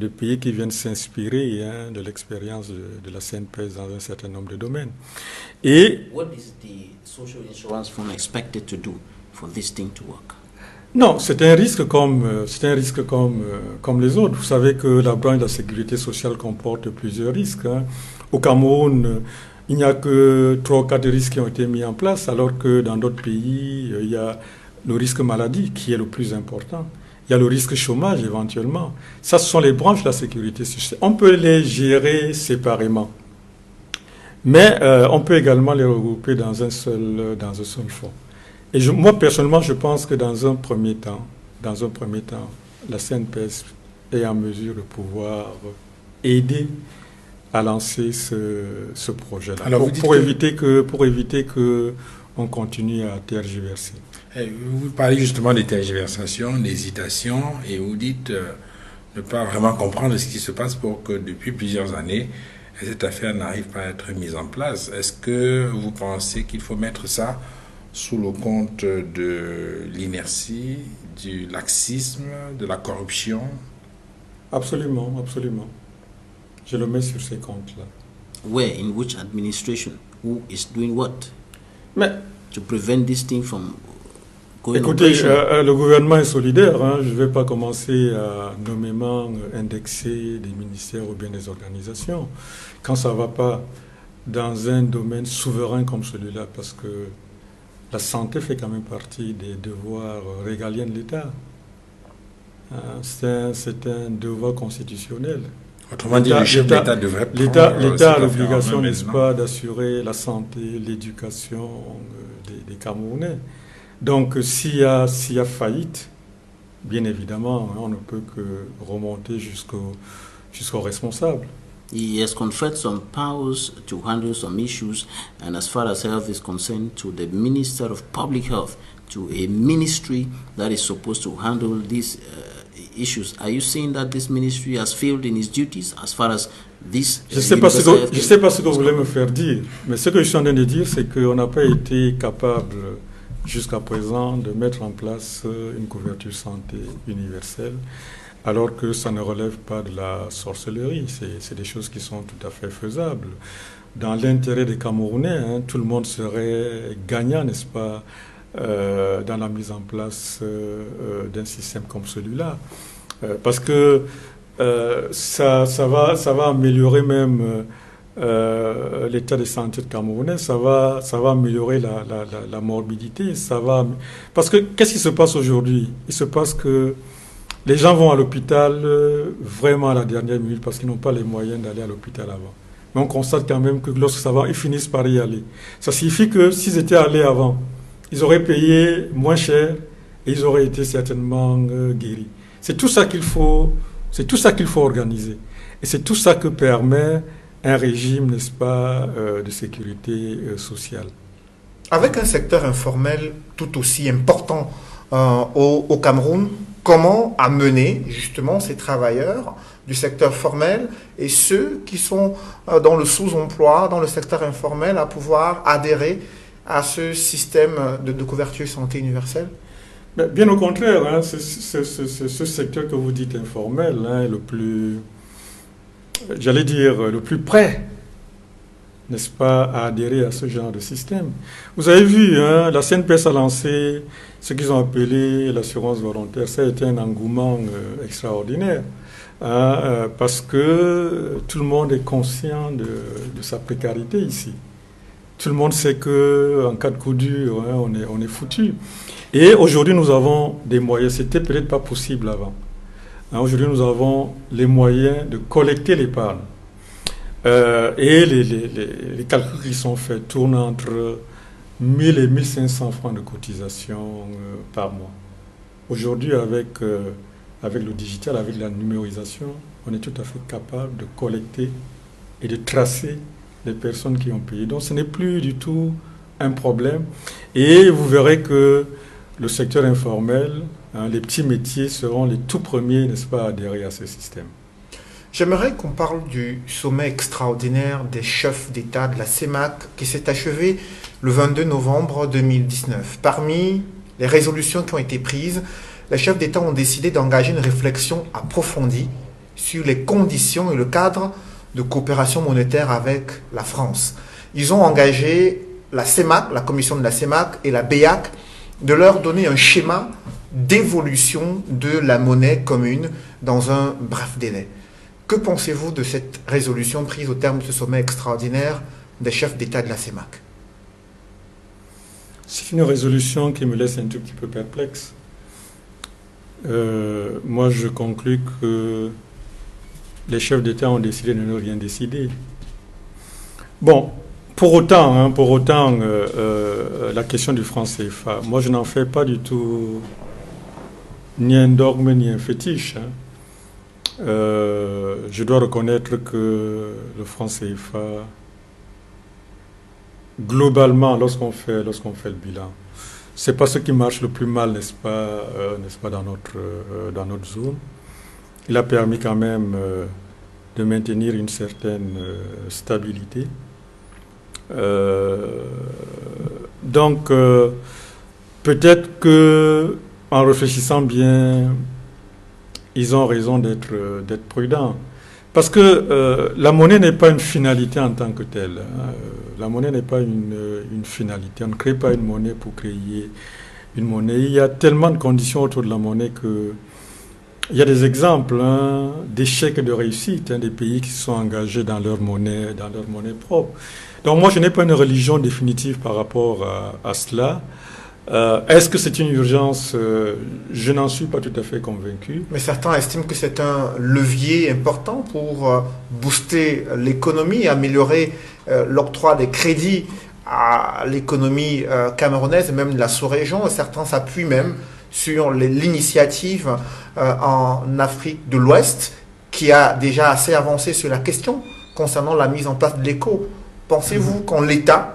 pays qui viennent s'inspirer de l'expérience de la CNPS dans un certain nombre de domaines. Et what is the social insurance fund expected to do for this thing to work? Non, c'est un risque comme les autres. Vous savez que la branche de la sécurité sociale comporte plusieurs risques. Au Cameroun, il n'y a que 3 ou 4 risques qui ont été mis en place, alors que dans d'autres pays, il y a le risque maladie qui est le plus important. Il y a le risque chômage éventuellement. Ça, ce sont les branches de la sécurité sociale. On peut les gérer séparément. Mais on peut également les regrouper dans un seul fonds. Et moi, personnellement, je pense que dans un premier temps, la CNPS est en mesure de pouvoir aider à lancer ce projet-là. Alors, pour éviter que on continue à tergiverser. Vous parlez justement des tergiversations, d'hésitation, et vous dites ne pas vraiment comprendre ce qui se passe pour que depuis plusieurs années, cette affaire n'arrive pas à être mise en place. Est-ce que vous pensez qu'il faut mettre ça sous le compte de l'inertie, du laxisme, de la corruption? Absolument, absolument. Je le mets sur ces comptes-là. Where? In which administration? Who is doing what? Mais To prevent this thing from going écoutez, operational? le gouvernement est solidaire. Hein. Je ne vais pas commencer à nommément indexer des ministères ou bien des organisations quand ça ne va pas dans un domaine souverain comme celui-là, parce que la santé fait quand même partie des devoirs régaliens de l'État. C'est un devoir constitutionnel. Autrement dit, le chef d'État devrait prendre... L'État a l'obligation, n'est-ce pas, d'assurer la santé, l'éducation des Camerounais. Donc, s'il y a faillite, bien évidemment, on ne peut que remonter jusqu'aux responsables. He has conferred some powers to handle some issues, and as far as health is concerned, to the Minister of Public Health, to a ministry that is supposed to handle these issues. Are you saying that this ministry has failed in its duties as far as this? Je ne sais pas ce que vous voulez me faire dire, mais ce que je suis en train de dire, c'est qu'on n'a pas été capable jusqu'à présent de mettre en place une couverture santé universelle, alors que ça ne relève pas de la sorcellerie. C'est des choses qui sont tout à fait faisables. Dans l'intérêt des Camerounais, hein, tout le monde serait gagnant, n'est-ce pas, dans la mise en place d'un système comme celui-là. Parce que ça va améliorer même l'état de santé de Camerounais, ça va améliorer la morbidité. Parce que qu'est-ce qui se passe aujourd'hui? Il se passe que les gens vont à l'hôpital vraiment à la dernière minute parce qu'ils n'ont pas les moyens d'aller à l'hôpital avant. Mais on constate quand même que lorsque ça va, ils finissent par y aller. Ça signifie que s'ils étaient allés avant, ils auraient payé moins cher et ils auraient été certainement guéris. C'est tout ça qu'il faut organiser. Et c'est tout ça que permet un régime, n'est-ce pas, de sécurité sociale. Avec un secteur informel tout aussi important au Cameroun, comment amener justement ces travailleurs du secteur formel et ceux qui sont dans le sous-emploi, dans le secteur informel, à pouvoir adhérer à ce système de couverture santé universelle? Bien au contraire, hein, ce secteur que vous dites informel est le plus, j'allais dire, le plus près, n'est-ce pas, à adhérer à ce genre de système. Vous avez vu, hein, la CNPS a lancé ce qu'ils ont appelé l'assurance volontaire. Ça a été un engouement extraordinaire, hein, parce que tout le monde est conscient de sa précarité ici. Tout le monde sait qu'en cas de coup dur, hein, on est foutu. Et aujourd'hui, nous avons des moyens. C'était peut-être pas possible avant. Hein, aujourd'hui, nous avons les moyens de collecter l'épargne. Et les calculs qui sont faits tournent entre 1000 et 1500 francs de cotisation par mois. Aujourd'hui, avec le digital, avec la numérisation, on est tout à fait capable de collecter et de tracer les personnes qui ont payé. Donc ce n'est plus du tout un problème. Et vous verrez que le secteur informel, hein, les petits métiers seront les tout premiers, n'est-ce pas, à adhérer à ce système. J'aimerais qu'on parle du sommet extraordinaire des chefs d'État de la CEMAC qui s'est achevé le 22 novembre 2019. Parmi les résolutions qui ont été prises, les chefs d'État ont décidé d'engager une réflexion approfondie sur les conditions et le cadre de coopération monétaire avec la France. Ils ont engagé la CEMAC, la commission de la CEMAC et la BEAC de leur donner un schéma d'évolution de la monnaie commune dans un bref délai. Que pensez-vous de cette résolution prise au terme de ce sommet extraordinaire des chefs d'État de la CEMAC? C'est une résolution qui me laisse un tout petit peu perplexe. Moi, je conclus que les chefs d'État ont décidé de ne rien décider. Bon, pour autant, la question du franc CFA, moi, je n'en fais pas du tout ni un dogme ni un fétiche. Je dois reconnaître que le franc CFA, globalement, lorsqu'on fait le bilan, c'est pas ce qui marche le plus mal, n'est-ce pas, dans notre zone. Il a permis quand même de maintenir une certaine stabilité. Donc, peut-être que, en réfléchissant bien, ils ont raison d'être prudents. Parce que la monnaie n'est pas une finalité en tant que telle. La monnaie n'est pas une finalité. On ne crée pas une monnaie pour créer une monnaie. Il y a tellement de conditions autour de la monnaie que il y a des exemples d'échecs et de réussite des pays qui se sont engagés dans leur monnaie propre. Donc moi, je n'ai pas une religion définitive par rapport à cela. Est-ce que c'est une urgence? Je n'en suis pas tout à fait convaincu. Mais certains estiment que c'est un levier important pour booster l'économie et améliorer l'octroi des crédits à l'économie camerounaise et même de la sous-région. Et certains s'appuient même sur l'initiative en Afrique de l'Ouest qui a déjà assez avancé sur la question concernant la mise en place de l'éco. Pensez-vous qu'en l'État,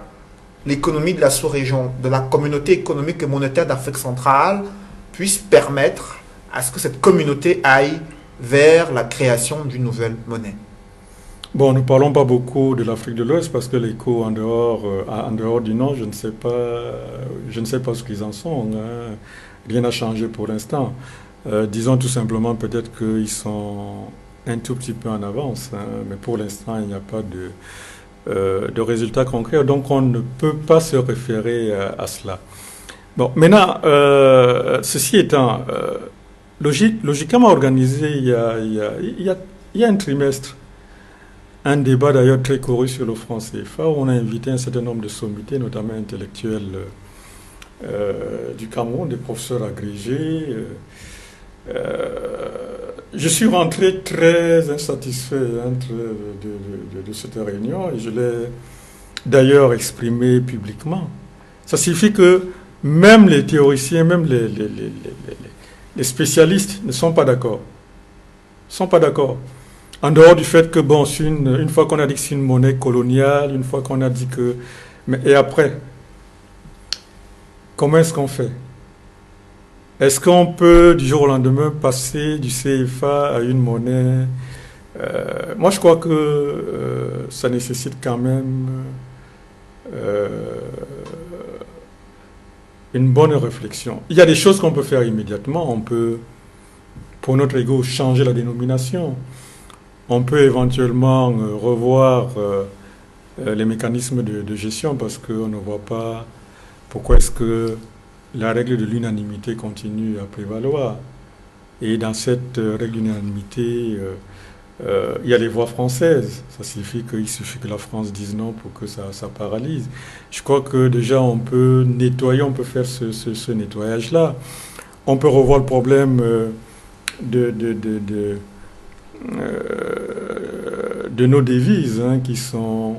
l'économie de la sous-région, de la communauté économique et monétaire d'Afrique centrale puisse permettre à ce que cette communauté aille vers la création d'une nouvelle monnaie? Bon, nous ne parlons pas beaucoup de l'Afrique de l'Ouest parce que l'éco en dehors du Nord, je ne sais pas ce qu'ils en sont. Rien n'a changé pour l'instant. Disons tout simplement peut-être qu'ils sont un tout petit peu en avance, mais pour l'instant, il n'y a pas de résultats concrets, donc on ne peut pas se référer à cela. Bon, maintenant, ceci étant, logiquement organisé, il y a un trimestre, un débat d'ailleurs très couru sur le franc CFA, où on a invité un certain nombre de sommités, notamment intellectuels du Cameroun, des professeurs agrégés. Je suis rentré très insatisfait de cette réunion et je l'ai d'ailleurs exprimé publiquement. Ça signifie que même les théoriciens, même les spécialistes ne sont pas d'accord. En dehors du fait que, bon, une fois qu'on a dit que c'est une monnaie coloniale, une fois qu'on a dit que... et après, comment est-ce qu'on fait? Est-ce qu'on peut, du jour au lendemain, passer du CFA à une monnaie? Moi, je crois que ça nécessite quand même une bonne réflexion. Il y a des choses qu'on peut faire immédiatement. On peut, pour notre ego, changer la dénomination. On peut éventuellement revoir les mécanismes de gestion parce qu'on ne voit pas pourquoi est-ce que la règle de l'unanimité continue à prévaloir. Et dans cette règle d'unanimité, il y a les voix françaises. Ça signifie qu'il suffit que la France dise non pour que ça paralyse. Je crois que déjà on peut nettoyer, on peut faire ce nettoyage-là. On peut revoir le problème de nos devises qui sont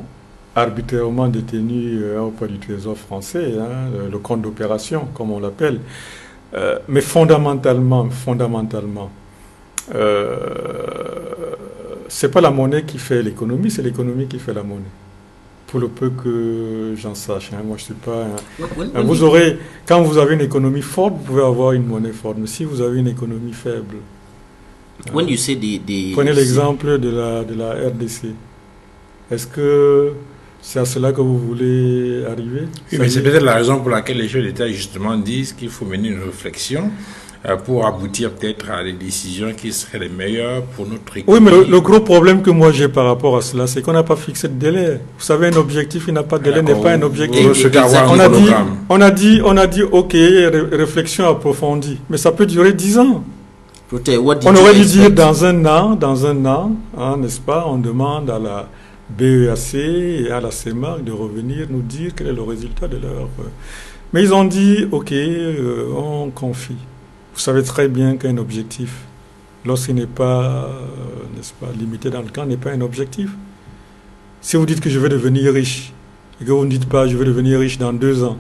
arbitrairement détenues auprès du Trésor français, le compte d'opération, comme on l'appelle. Mais fondamentalement, c'est pas la monnaie qui fait l'économie, c'est l'économie qui fait la monnaie. Pour le peu que j'en sache. Moi, je suis pas... quand vous avez une économie forte, vous pouvez avoir une monnaie forte. Mais si vous avez une économie faible... When you say prenez l'exemple de la RDC. Est-ce que c'est à cela que vous voulez arriver? Oui, mais c'est peut-être la raison pour laquelle les chefs d'État justement disent qu'il faut mener une réflexion pour aboutir peut-être à des décisions qui seraient les meilleures pour notre économie. Oui, mais le gros problème que moi j'ai par rapport à cela, c'est qu'on n'a pas fixé de délai. Vous savez, un objectif, il n'a pas de délai, n'est pas un objectif. On a dit, ok, réflexion approfondie, mais ça peut durer 10 ans. On aurait dû dire dans un an, n'est-ce pas, on demande à la BEAC et à la CEMAC de revenir nous dire quel est le résultat de leur... Mais ils ont dit, ok, on confie. Vous savez très bien qu'un objectif, lorsqu'il n'est pas, n'est-ce pas, limité dans le temps, n'est pas un objectif. Si vous dites que je vais devenir riche, et que vous ne dites pas je vais devenir riche dans 2 ans,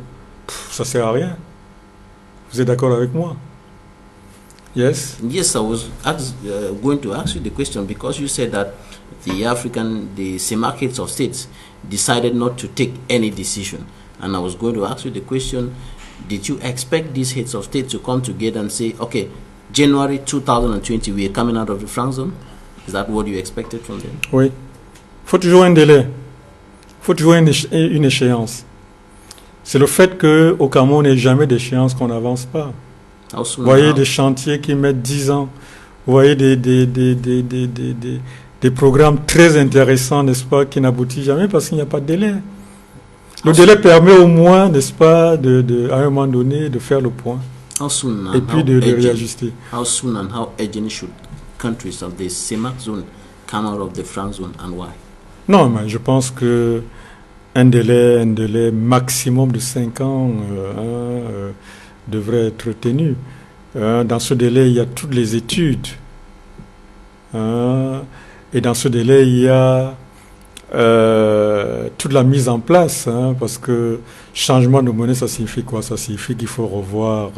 ça ne sert à rien. Vous êtes d'accord avec moi? Yes? Yes, I was going to ask you the question because you said that the CEMAC heads of states decided not to take any decision. And I was going to ask you the question, did you expect these heads of state to come together and say, okay, January 2020, we are coming out of the franc zone? Is that what you expected from them? Oui. Il faut toujours un délai. Il faut toujours une échéance. C'est le fait qu'au Cameroun, il n'y ait jamais d'échéance qu'on n'avance pas. Vous voyez des chantiers qui mettent 10 ans. Vous voyez des des programmes très intéressants, n'est-ce pas, qui n'aboutissent jamais parce qu'il n'y a pas de délai. Le délai permet au moins, n'est-ce pas, à un moment donné, de faire le point. How soon Et and puis how de urgent, réajuster. how soon and how urgent should countries of the CEMAC zone come out of the franc zone, and why? Non, mais je pense que un délai maximum de 5 ans devrait être tenu. Dans ce délai, il y a toutes les études. Et dans ce délai, il y a toute la mise en place, parce que changement de monnaie, ça signifie quoi? Ça signifie qu'il faut revoir,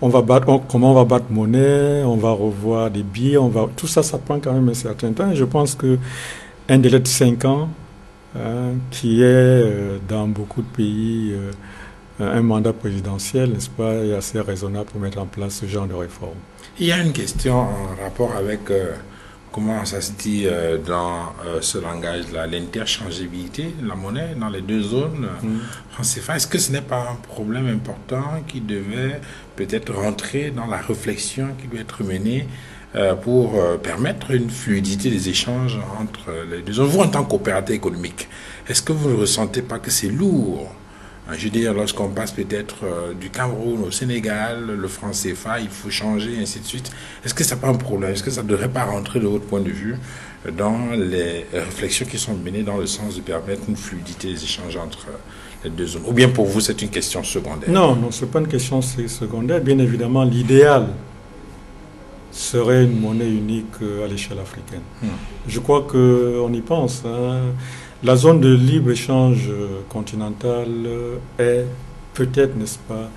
comment on va battre monnaie, on va revoir des billets, tout ça, ça prend quand même un certain temps. Et je pense que un délai de 5 ans, qui est dans beaucoup de pays un mandat présidentiel, n'est-ce pas, est assez raisonnable pour mettre en place ce genre de réforme. Il y a une question en rapport avec comment ça se dit dans ce langage-là, l'interchangeabilité de la monnaie dans les deux zones franc CFA. Est-ce que ce n'est pas un problème important qui devait peut-être rentrer dans la réflexion qui doit être menée pour permettre une fluidité des échanges entre les deux zones? Vous, en tant qu'opérateur économique, est-ce que vous ne ressentez pas que c'est lourd? Je veux dire, lorsqu'on passe peut-être du Cameroun au Sénégal, le franc CFA, il faut changer, et ainsi de suite. Est-ce que ça n'a pas un problème? Est-ce que ça ne devrait pas rentrer de votre point de vue dans les réflexions qui sont menées dans le sens de permettre une fluidité des échanges entre les deux zones? Ou bien pour vous, c'est une question secondaire? Non, ce n'est pas une question secondaire. Bien évidemment, l'idéal serait une monnaie unique à l'échelle africaine. Je crois qu'on y pense. La zone de libre-échange continentale est peut-être, n'est-ce pas,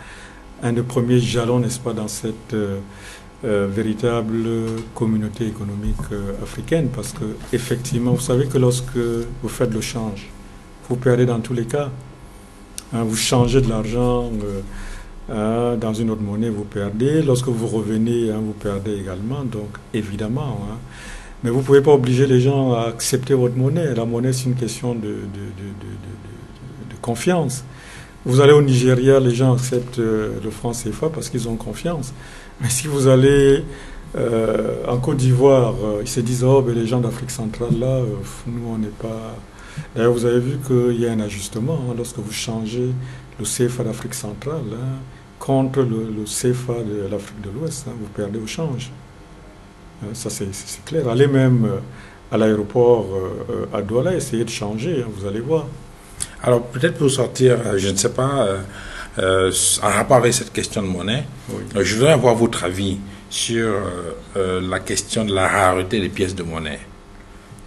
un des premiers jalons, n'est-ce pas, dans cette véritable communauté économique africaine, parce que effectivement, vous savez que lorsque vous faites le change, vous perdez dans tous les cas. Vous changez de l'argent dans une autre monnaie, vous perdez. Lorsque vous revenez, vous perdez également. Donc, évidemment. Mais vous ne pouvez pas obliger les gens à accepter votre monnaie. La monnaie, c'est une question de confiance. Vous allez au Nigeria, les gens acceptent le franc CFA parce qu'ils ont confiance. Mais si vous allez en Côte d'Ivoire, ils se disent « Oh, ben les gens d'Afrique centrale, là, nous, on n'est pas... » D'ailleurs, vous avez vu qu'il y a un ajustement lorsque vous changez le CFA d'Afrique centrale contre le CFA de l'Afrique de l'Ouest. Vous perdez au change. Ça, c'est clair. Allez même à l'aéroport à Douala, essayez de changer, vous allez voir. Alors, peut-être pour sortir, je ne sais pas, en rapport avec cette question de monnaie, je voudrais avoir votre avis sur la question de la rareté des pièces de monnaie.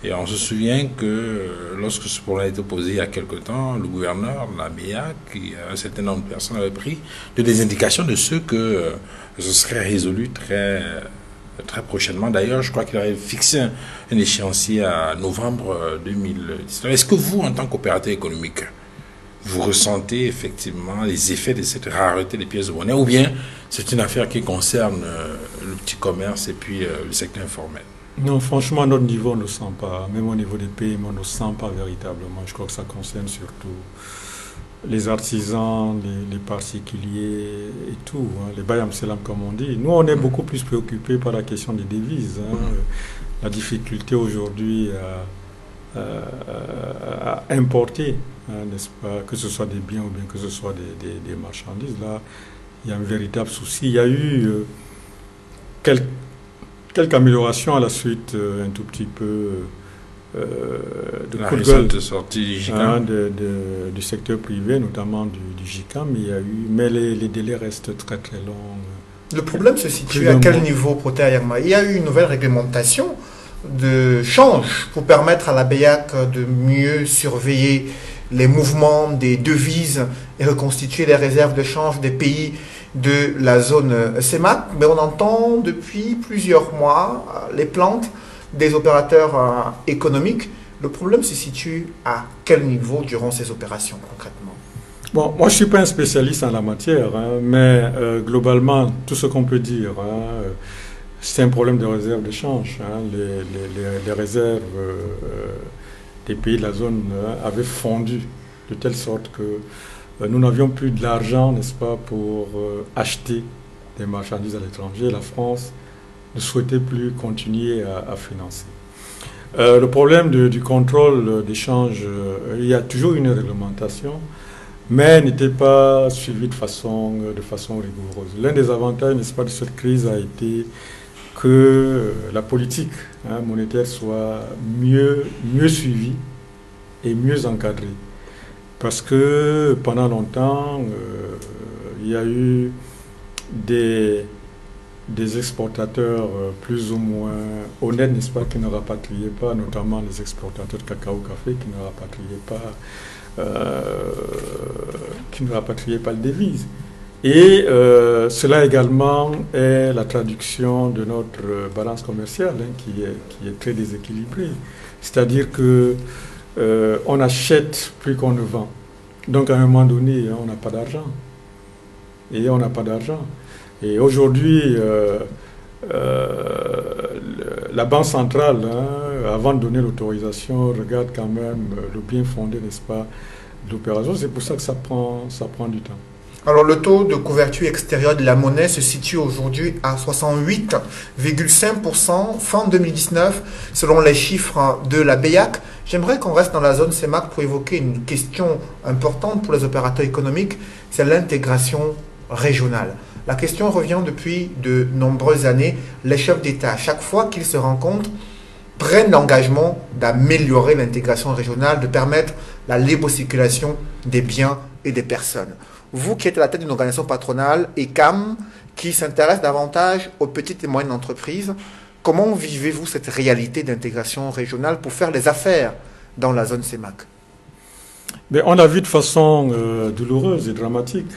Et on se souvient que lorsque ce problème a été posé il y a quelque temps, le gouverneur de la BIA, un certain nombre de personnes avaient pris des indications de ce que ce serait résolu très prochainement. D'ailleurs, je crois qu'il avait fixé un échéancier à novembre 2019. Est-ce que vous, en tant qu'opérateur économique, vous ressentez effectivement les effets de cette rareté des pièces de monnaie, ou bien c'est une affaire qui concerne le petit commerce et puis le secteur informel? Non, franchement, à notre niveau, on ne le sent pas. Même au niveau des paiements, on ne le sent pas véritablement. Je crois que ça concerne surtout les artisans, les particuliers et tout, les bayam selam comme on dit. Nous, on est beaucoup plus préoccupés par la question des devises. La difficulté aujourd'hui à importer, n'est-ce pas, que ce soit des biens ou bien que ce soit des marchandises. Là, il y a un véritable souci. Il y a eu quelques améliorations à la suite, un tout petit peu de la coup de gueule sortie du GICAM. Du secteur privé, notamment du GICAM, mais les délais restent très très longs. Le problème se situe à quel niveau, Protais Ayama? Il y a eu une nouvelle réglementation de change pour permettre à la BEAC de mieux surveiller les mouvements des devises et reconstituer les réserves de change des pays de la zone CEMAC, mais on entend depuis plusieurs mois les plaintes des opérateurs économiques. Le problème se situe à quel niveau durant ces opérations concrètement? Bon, moi je ne suis pas un spécialiste en la matière, mais globalement, tout ce qu'on peut dire, c'est un problème de réserve de change. Les réserves des pays de la zone avaient fondu de telle sorte que nous n'avions plus de l'argent, n'est-ce pas, pour acheter des marchandises à l'étranger. La France ne souhaitait plus continuer à financer. Le problème du contrôle d'échange, il y a toujours une réglementation, mais elle n'était pas suivie de façon rigoureuse. L'un des avantages, n'est-ce pas, de cette crise a été que la politique monétaire soit mieux suivie et mieux encadrée. Parce que pendant longtemps, il y a eu des exportateurs plus ou moins honnêtes, n'est-ce pas, qui ne rapatriaient pas, notamment les exportateurs de cacao-café, qui ne rapatriaient pas les devises. Et cela également est la traduction de notre balance commerciale qui est très déséquilibrée. C'est-à-dire que on achète plus qu'on ne vend. Donc à un moment donné, on n'a pas d'argent. Et aujourd'hui, la Banque centrale, avant de donner l'autorisation, regarde quand même le bien fondé, n'est-ce pas, de l'opération. C'est pour ça que ça prend du temps. Alors le taux de couverture extérieure de la monnaie se situe aujourd'hui à 68,5% fin 2019 selon les chiffres de la BEAC. J'aimerais qu'on reste dans la zone CEMAC pour évoquer une question importante pour les opérateurs économiques, c'est l'intégration régionale. La question revient depuis de nombreuses années. Les chefs d'État, à chaque fois qu'ils se rencontrent, prennent l'engagement d'améliorer l'intégration régionale, de permettre la libre circulation des biens et des personnes. Vous qui êtes à la tête d'une organisation patronale, ECAM, qui s'intéresse davantage aux petites et moyennes entreprises, comment vivez-vous cette réalité d'intégration régionale pour faire les affaires dans la zone CEMAC? On l'a vu de façon douloureuse et dramatique.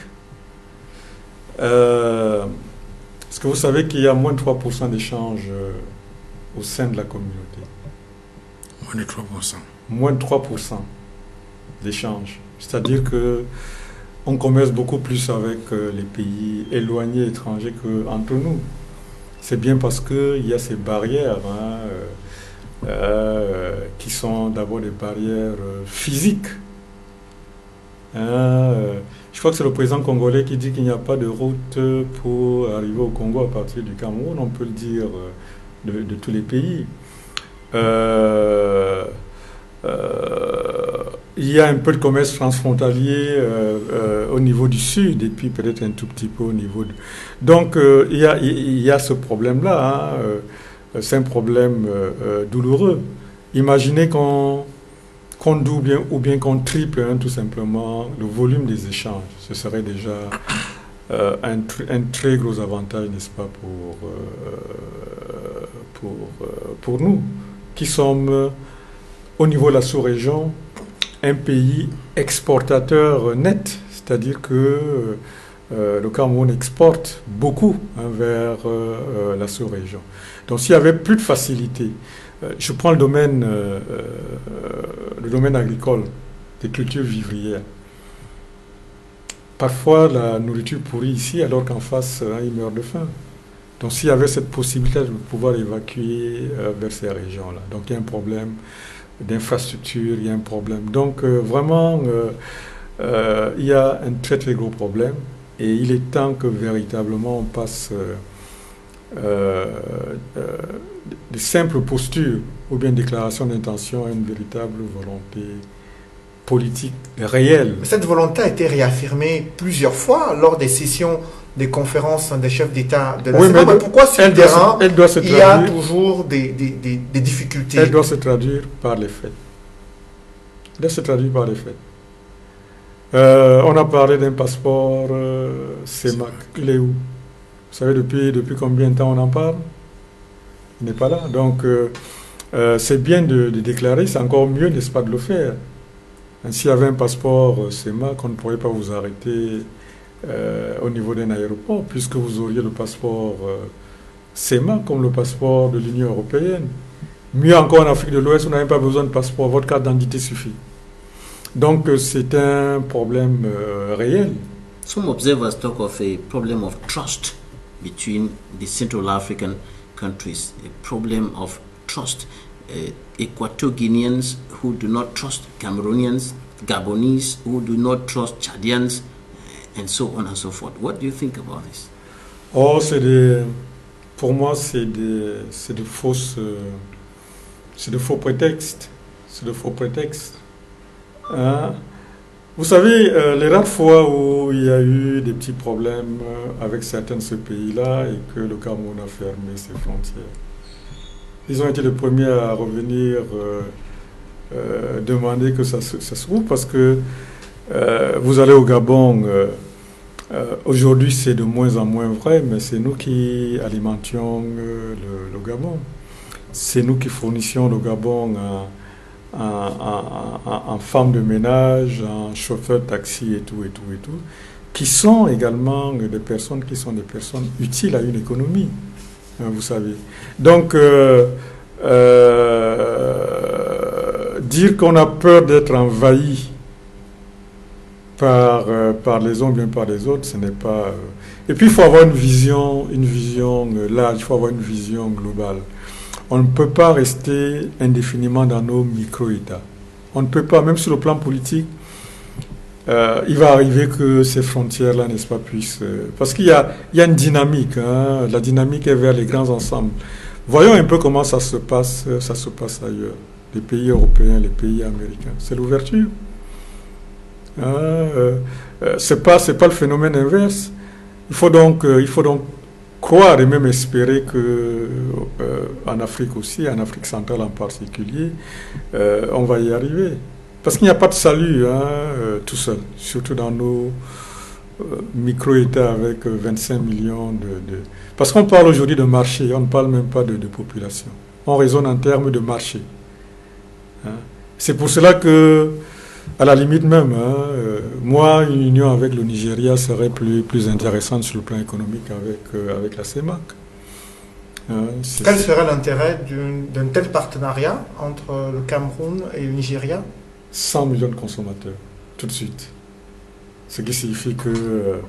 Est-ce que vous savez qu'il y a moins de 3% d'échanges au sein de la communauté? Moins de 3%. Moins de 3% d'échanges. C'est-à-dire que on commerce beaucoup plus avec les pays éloignés, étrangers, qu'entre nous. C'est bien parce qu'il y a ces barrières qui sont d'abord des barrières physiques. Je crois que c'est le président congolais qui dit qu'il n'y a pas de route pour arriver au Congo à partir du Cameroun. On peut le dire de tous les pays. Il y a un peu de commerce transfrontalier au niveau du sud et puis peut-être un tout petit peu au niveau de... Donc il y a ce problème-là. C'est un problème douloureux. Imaginez qu'on double ou bien qu'on triple tout simplement le volume des échanges. Ce serait déjà un très gros avantage, n'est-ce pas, pour nous qui sommes au niveau de la sous-région un pays exportateur net, c'est-à-dire que le Cameroun exporte beaucoup vers la sous-région. Donc s'il y avait plus de facilité, je prends le domaine agricole, des cultures vivrières. Parfois la nourriture pourrit ici alors qu'en face ils meurent de faim. Donc s'il y avait cette possibilité de pouvoir évacuer vers ces régions-là. Donc il y a un problème d'infrastructure, il y a un problème. Donc vraiment, il y a un très très gros problème et il est temps que véritablement on passe de simples postures ou bien déclarations d'intention à une véritable volonté politique réelle. Cette volonté a été réaffirmée plusieurs fois lors des sessions des conférences des chefs d'État de la CEMAC. Mais pourquoi sur le terrain, il y a toujours des difficultés? Elle doit se traduire par les faits. On a parlé d'un passeport CEMAC. Il est où? Vous savez depuis combien de temps on en parle? Il n'est pas là. Donc c'est bien de déclarer, c'est encore mieux, n'est-ce pas, de le faire. S'il y avait un passeport CEMAC, on ne pourrait pas vous arrêter au niveau d'un aéroport, puisque vous auriez le passeport CEMAC comme le passeport de l'Union européenne. Mieux encore, en Afrique de l'Ouest, vous n'avez pas besoin de passeport, votre carte d'identité suffit. Donc c'est un problème réel. Some observers talk of a problem of trust between the Central African countries, a problem of trust. Equatorial Guineans who do not trust Cameroonians, Gabonese who do not trust Chadians, and so on and so forth. What do you think about this? Pour moi, c'est des fausses C'est de faux prétextes. C'est de faux prétextes. Hein? Vous savez, les rares fois où il y a eu des petits problèmes avec certains de ces pays-là et que le Cameroun a fermé ses frontières, ils ont été les premiers à revenir demander que ça se rouvre parce que vous allez au Gabon, aujourd'hui c'est de moins en moins vrai, mais c'est nous qui alimentions le Gabon. C'est nous qui fournissions le Gabon en femmes de ménage, en chauffeurs de taxi et tout, qui sont également des personnes qui sont des personnes utiles à une économie, hein, vous savez. Donc, dire qu'on a peur d'être envahi par les uns ou bien par les autres, ce n'est pas... Et puis, il faut avoir une vision large, il faut avoir une vision globale. On ne peut pas rester indéfiniment dans nos micro-États. On ne peut pas, même sur le plan politique, il va arriver que ces frontières-là, n'est-ce pas, puissent... parce qu'il y a une dynamique, hein, la dynamique est vers les grands ensembles. Voyons un peu comment ça se passe ailleurs. Les pays européens, les pays américains. C'est l'ouverture. C'est pas le phénomène inverse. Il faut donc croire et même espérer que en Afrique aussi, en Afrique centrale en particulier, on va y arriver. Parce qu'il n'y a pas de salut tout seul, surtout dans nos micro-États avec 25 millions de... Parce qu'on parle aujourd'hui de marché, on ne parle même pas de population. On raisonne en termes de marché. Hein. C'est pour cela que, à la limite même, moi, une union avec le Nigeria serait plus intéressante sur le plan économique avec la CEMAC. Quel serait l'intérêt d'un tel partenariat entre le Cameroun et le Nigeria? 100 millions de consommateurs, tout de suite. Ce qui signifie que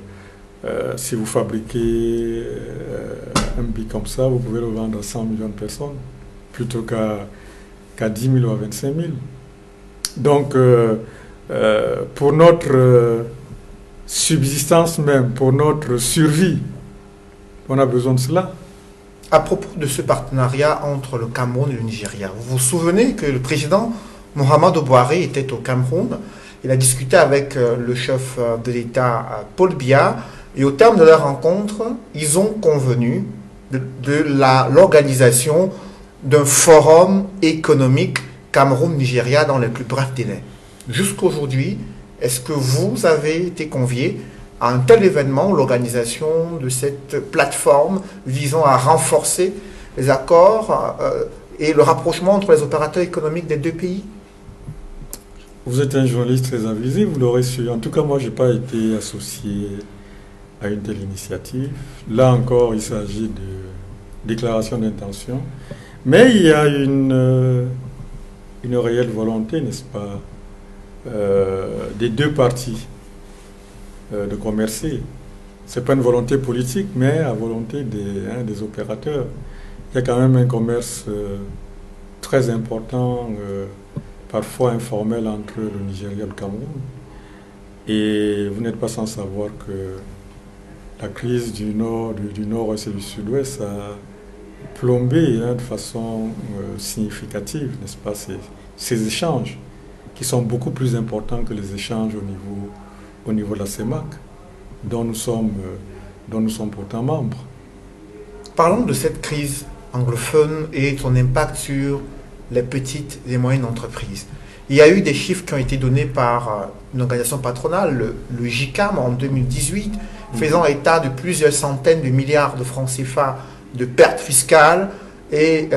si vous fabriquez un billet comme ça, vous pouvez le vendre à 100 millions de personnes, plutôt qu'à 10 000 ou à 25 000. Donc, pour notre subsistance même, pour notre survie, on a besoin de cela. À propos de ce partenariat entre le Cameroun et le Nigeria, vous vous souvenez que le président Muhammadu Buhari était au Cameroun. Il a discuté avec le chef de l'État, Paul Biya, et au terme de leur rencontre, ils ont convenu de l'organisation d'un forum économique Cameroun-Nigeria dans les plus brefs délais. Jusqu'aujourd'hui, est-ce que vous avez été convié à un tel événement, l'organisation de cette plateforme visant à renforcer les accords et le rapprochement entre les opérateurs économiques des deux pays? Vous êtes un journaliste très avisé, vous l'aurez su. En tout cas, moi, je n'ai pas été associé à une telle initiative. Là encore, il s'agit de déclaration d'intention. Mais il y a une réelle volonté, n'est-ce pas, des deux parties de commercer. Ce n'est pas une volonté politique, mais la volonté des opérateurs. Il y a quand même un commerce très important, parfois informel, entre le Nigeria et le Cameroun. Et vous n'êtes pas sans savoir que la crise du nord-ouest et du sud-ouest a plombé de façon significative, n'est-ce pas, ces échanges qui sont beaucoup plus importants que les échanges au niveau de la CEMAC, dont nous sommes pourtant membres. Parlons de cette crise anglophone et son impact sur les petites et moyennes entreprises. Il y a eu des chiffres qui ont été donnés par une organisation patronale, le JICAM, en 2018, faisant état de plusieurs centaines de milliards de francs CFA de pertes fiscales et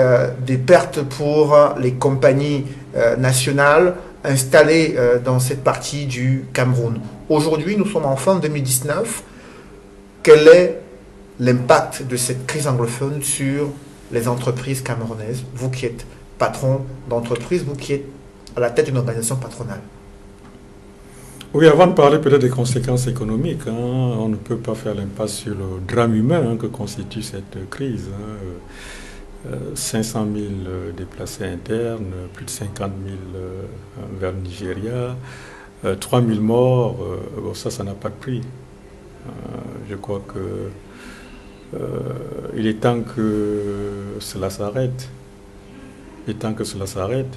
des pertes pour les compagnies nationales installées dans cette partie du Cameroun. Aujourd'hui, nous sommes en fin 2019. Quel est l'impact de cette crise anglophone sur les entreprises camerounaises, vous qui êtes patron d'entreprise, vous qui êtes à la tête d'une organisation patronale? Oui, avant de parler peut-être des conséquences économiques, on ne peut pas faire l'impasse sur le drame humain que constitue cette crise. 500 000 déplacés internes, plus de 50 000 vers le Nigeria, 3 000 morts, ça n'a pas de prix. Je crois que il est temps que cela s'arrête. et tant que cela s'arrête.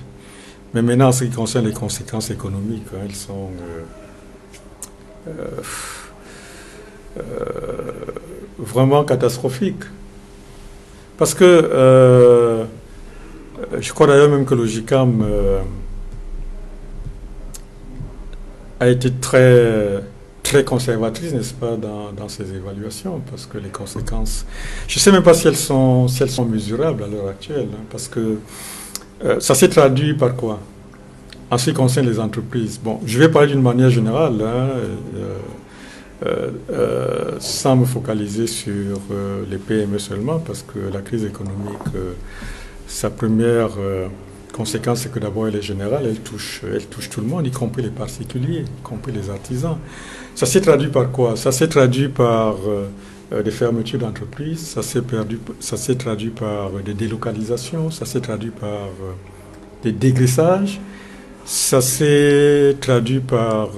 Mais maintenant, en ce qui concerne les conséquences économiques, elles sont vraiment catastrophiques. Parce que je crois d'ailleurs même que le GICAM a été très conservatrice, n'est-ce pas, dans ses évaluations, parce que les conséquences, je ne sais même pas si elles sont mesurables à l'heure actuelle, hein, parce que ça s'est traduit par quoi? En ce qui concerne les entreprises. Bon, je vais parler d'une manière générale, hein, sans me focaliser sur les PME seulement, parce que la crise économique, sa première conséquence, c'est que d'abord elle est générale, elle touche tout le monde, y compris les particuliers, y compris les artisans. Ça s'est traduit par quoi? Ça s'est traduit par des fermetures d'entreprises, ça s'est traduit par des délocalisations, ça s'est traduit par des dégraissages, ça s'est traduit par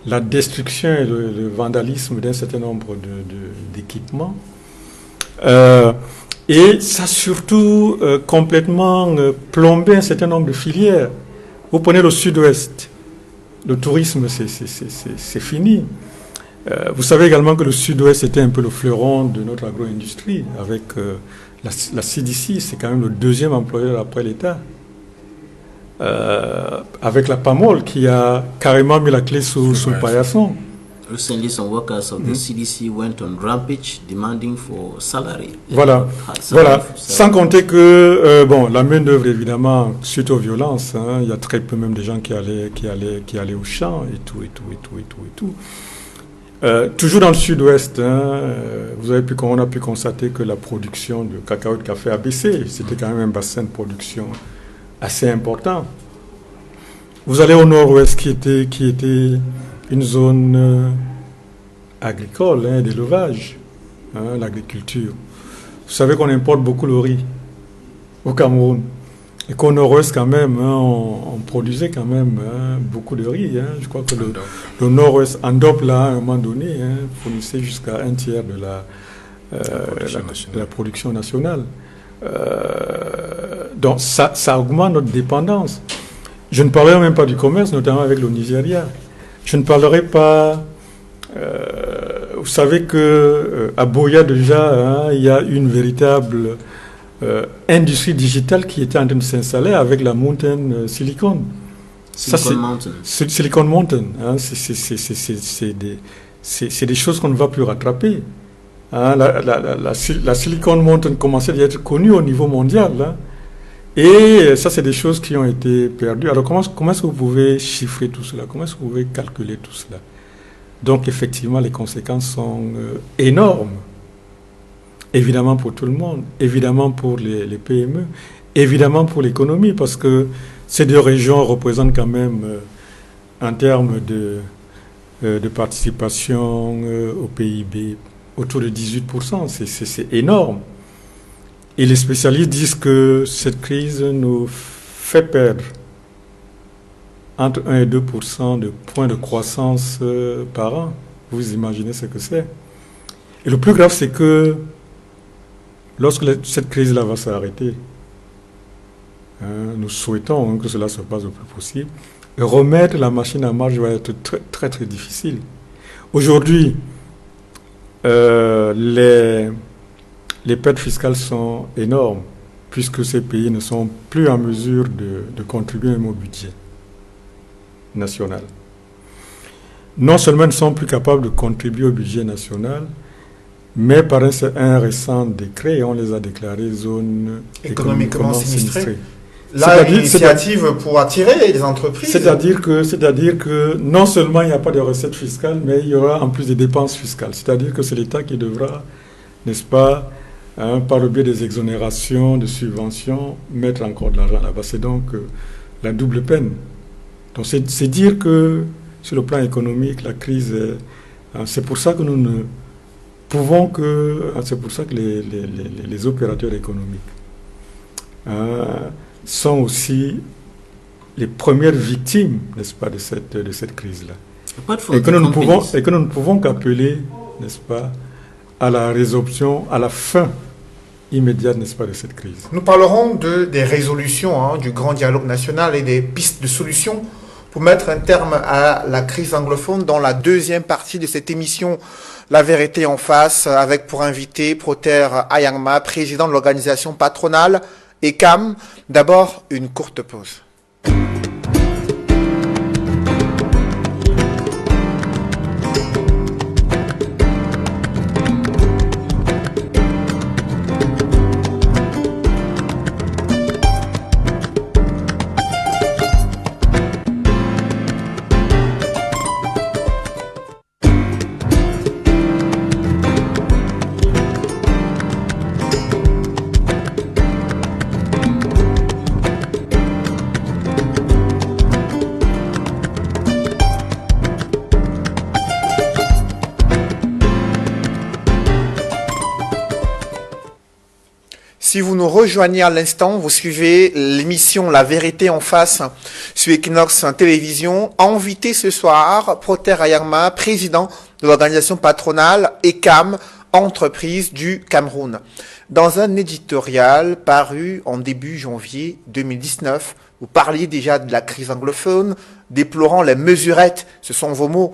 la destruction et le vandalisme d'un certain nombre d'équipements. Et ça a surtout complètement plombé un certain nombre de filières. Vous prenez le sud-ouest, le tourisme, c'est fini. Vous savez également que le sud-ouest était un peu le fleuron de notre agro-industrie, avec la CDC, c'est quand même le deuxième employeur après l'État. Avec la PAMOL qui a carrément mis la clé sous le paillasson. Recently, some workers of the CDC went on rampage demanding for salary. Voilà. Sans compter que la main d'œuvre évidemment suite aux violences, hein, il y a très peu même de gens qui allaient au champ et tout. Toujours dans le sud-ouest, hein, on a pu constater que la production de cacao et de café a baissé. C'était quand même un bassin de production assez important. Vous allez au nord-ouest qui était une zone agricole, hein, d'élevage, hein, l'agriculture. Vous savez qu'on importe beaucoup le riz au Cameroun. Et qu'au nord-ouest, quand même, hein, on produisait quand même, hein, beaucoup de riz. Hein. Je crois que le nord-ouest, Andop, là, à un moment donné, hein, fournissait jusqu'à un tiers de la production nationale. Donc, ça augmente notre dépendance. Je ne parlerai même pas du commerce, notamment avec le Nigeria. Je ne parlerai pas... vous savez qu'à Boya, déjà, hein, il y a une véritable industrie digitale qui était en train de s'installer avec la Mountain Silicon. Silicon Mountain. Hein, c'est des choses qu'on ne va plus rattraper. Hein, la Silicon Mountain commençait à être connue au niveau mondial. Hein, et ça, c'est des choses qui ont été perdues. Alors, comment est-ce que vous pouvez chiffrer tout cela? Comment est-ce que vous pouvez calculer tout cela? Donc, effectivement, les conséquences sont énormes. Évidemment pour tout le monde, évidemment pour les PME, évidemment pour l'économie, parce que ces deux régions représentent quand même, en termes de participation au PIB, autour de 18%. C'est énorme. Et les spécialistes disent que cette crise nous fait perdre entre 1 et 2% de points de croissance par an. Vous imaginez ce que c'est. Et le plus grave, c'est que lorsque cette crise-là va s'arrêter, hein, nous souhaitons que cela se passe le plus possible, et remettre la machine en marche va être très, très, très difficile. Aujourd'hui, les pertes fiscales sont énormes, puisque ces pays ne sont plus en mesure de contribuer au budget national. Non seulement ils ne sont plus capables de contribuer au budget national, mais par un récent décret, on les a déclarés zones économiquement sinistrées. Là, l'initiative pour attirer les entreprises. C'est-à-dire que non seulement il n'y a pas de recettes fiscales, mais il y aura en plus des dépenses fiscales. C'est-à-dire que c'est l'État qui devra, n'est-ce pas, hein, par le biais des exonérations, de subventions, mettre encore de l'argent là-bas. C'est donc la double peine. Donc c'est dire que sur le plan économique, la crise, c'est pour ça que nous ne pouvons que... C'est pour ça que les opérateurs économiques sont aussi les premières victimes, n'est-ce pas, de cette crise-là. Et que nous ne pouvons qu'appeler, n'est-ce pas, à la résorption, à la fin immédiate, n'est-ce pas, de cette crise. Nous parlerons des résolutions du grand dialogue national et des pistes de solutions pour mettre un terme à la crise anglophone dans la deuxième partie de cette émission La vérité en face, avec pour invité Proter Ayangma, président de l'organisation patronale ECAM. D'abord, une courte pause. Si vous nous rejoignez à l'instant, vous suivez l'émission La vérité en face sur Equinox Télévision. Invité ce soir, Proter Ayangma, président de l'organisation patronale ECAM, entreprise du Cameroun. Dans un éditorial paru en début janvier 2019, vous parliez déjà de la crise anglophone, déplorant les mesurettes, ce sont vos mots,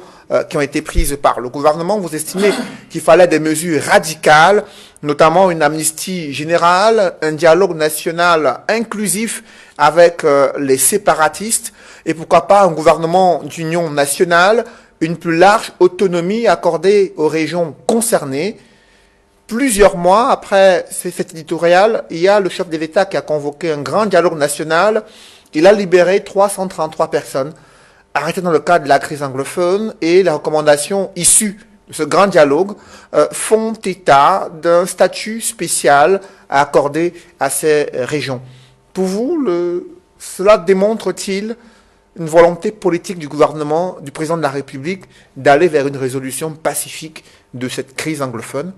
qui ont été prises par le gouvernement. Vous estimez qu'il fallait des mesures radicales, notamment une amnistie générale, un dialogue national inclusif avec les séparatistes, et pourquoi pas un gouvernement d'union nationale, une plus large autonomie accordée aux régions concernées. Plusieurs mois après cet éditorial, il y a le chef de l'État qui a convoqué un grand dialogue national. Il a libéré 333 personnes arrêtées dans le cadre de la crise anglophone, et les recommandations issues de ce grand dialogue font état d'un statut spécial à accorder à ces régions. Pour vous, cela démontre-t-il une volonté politique du gouvernement, du président de la République, d'aller vers une résolution pacifique de cette crise anglophone?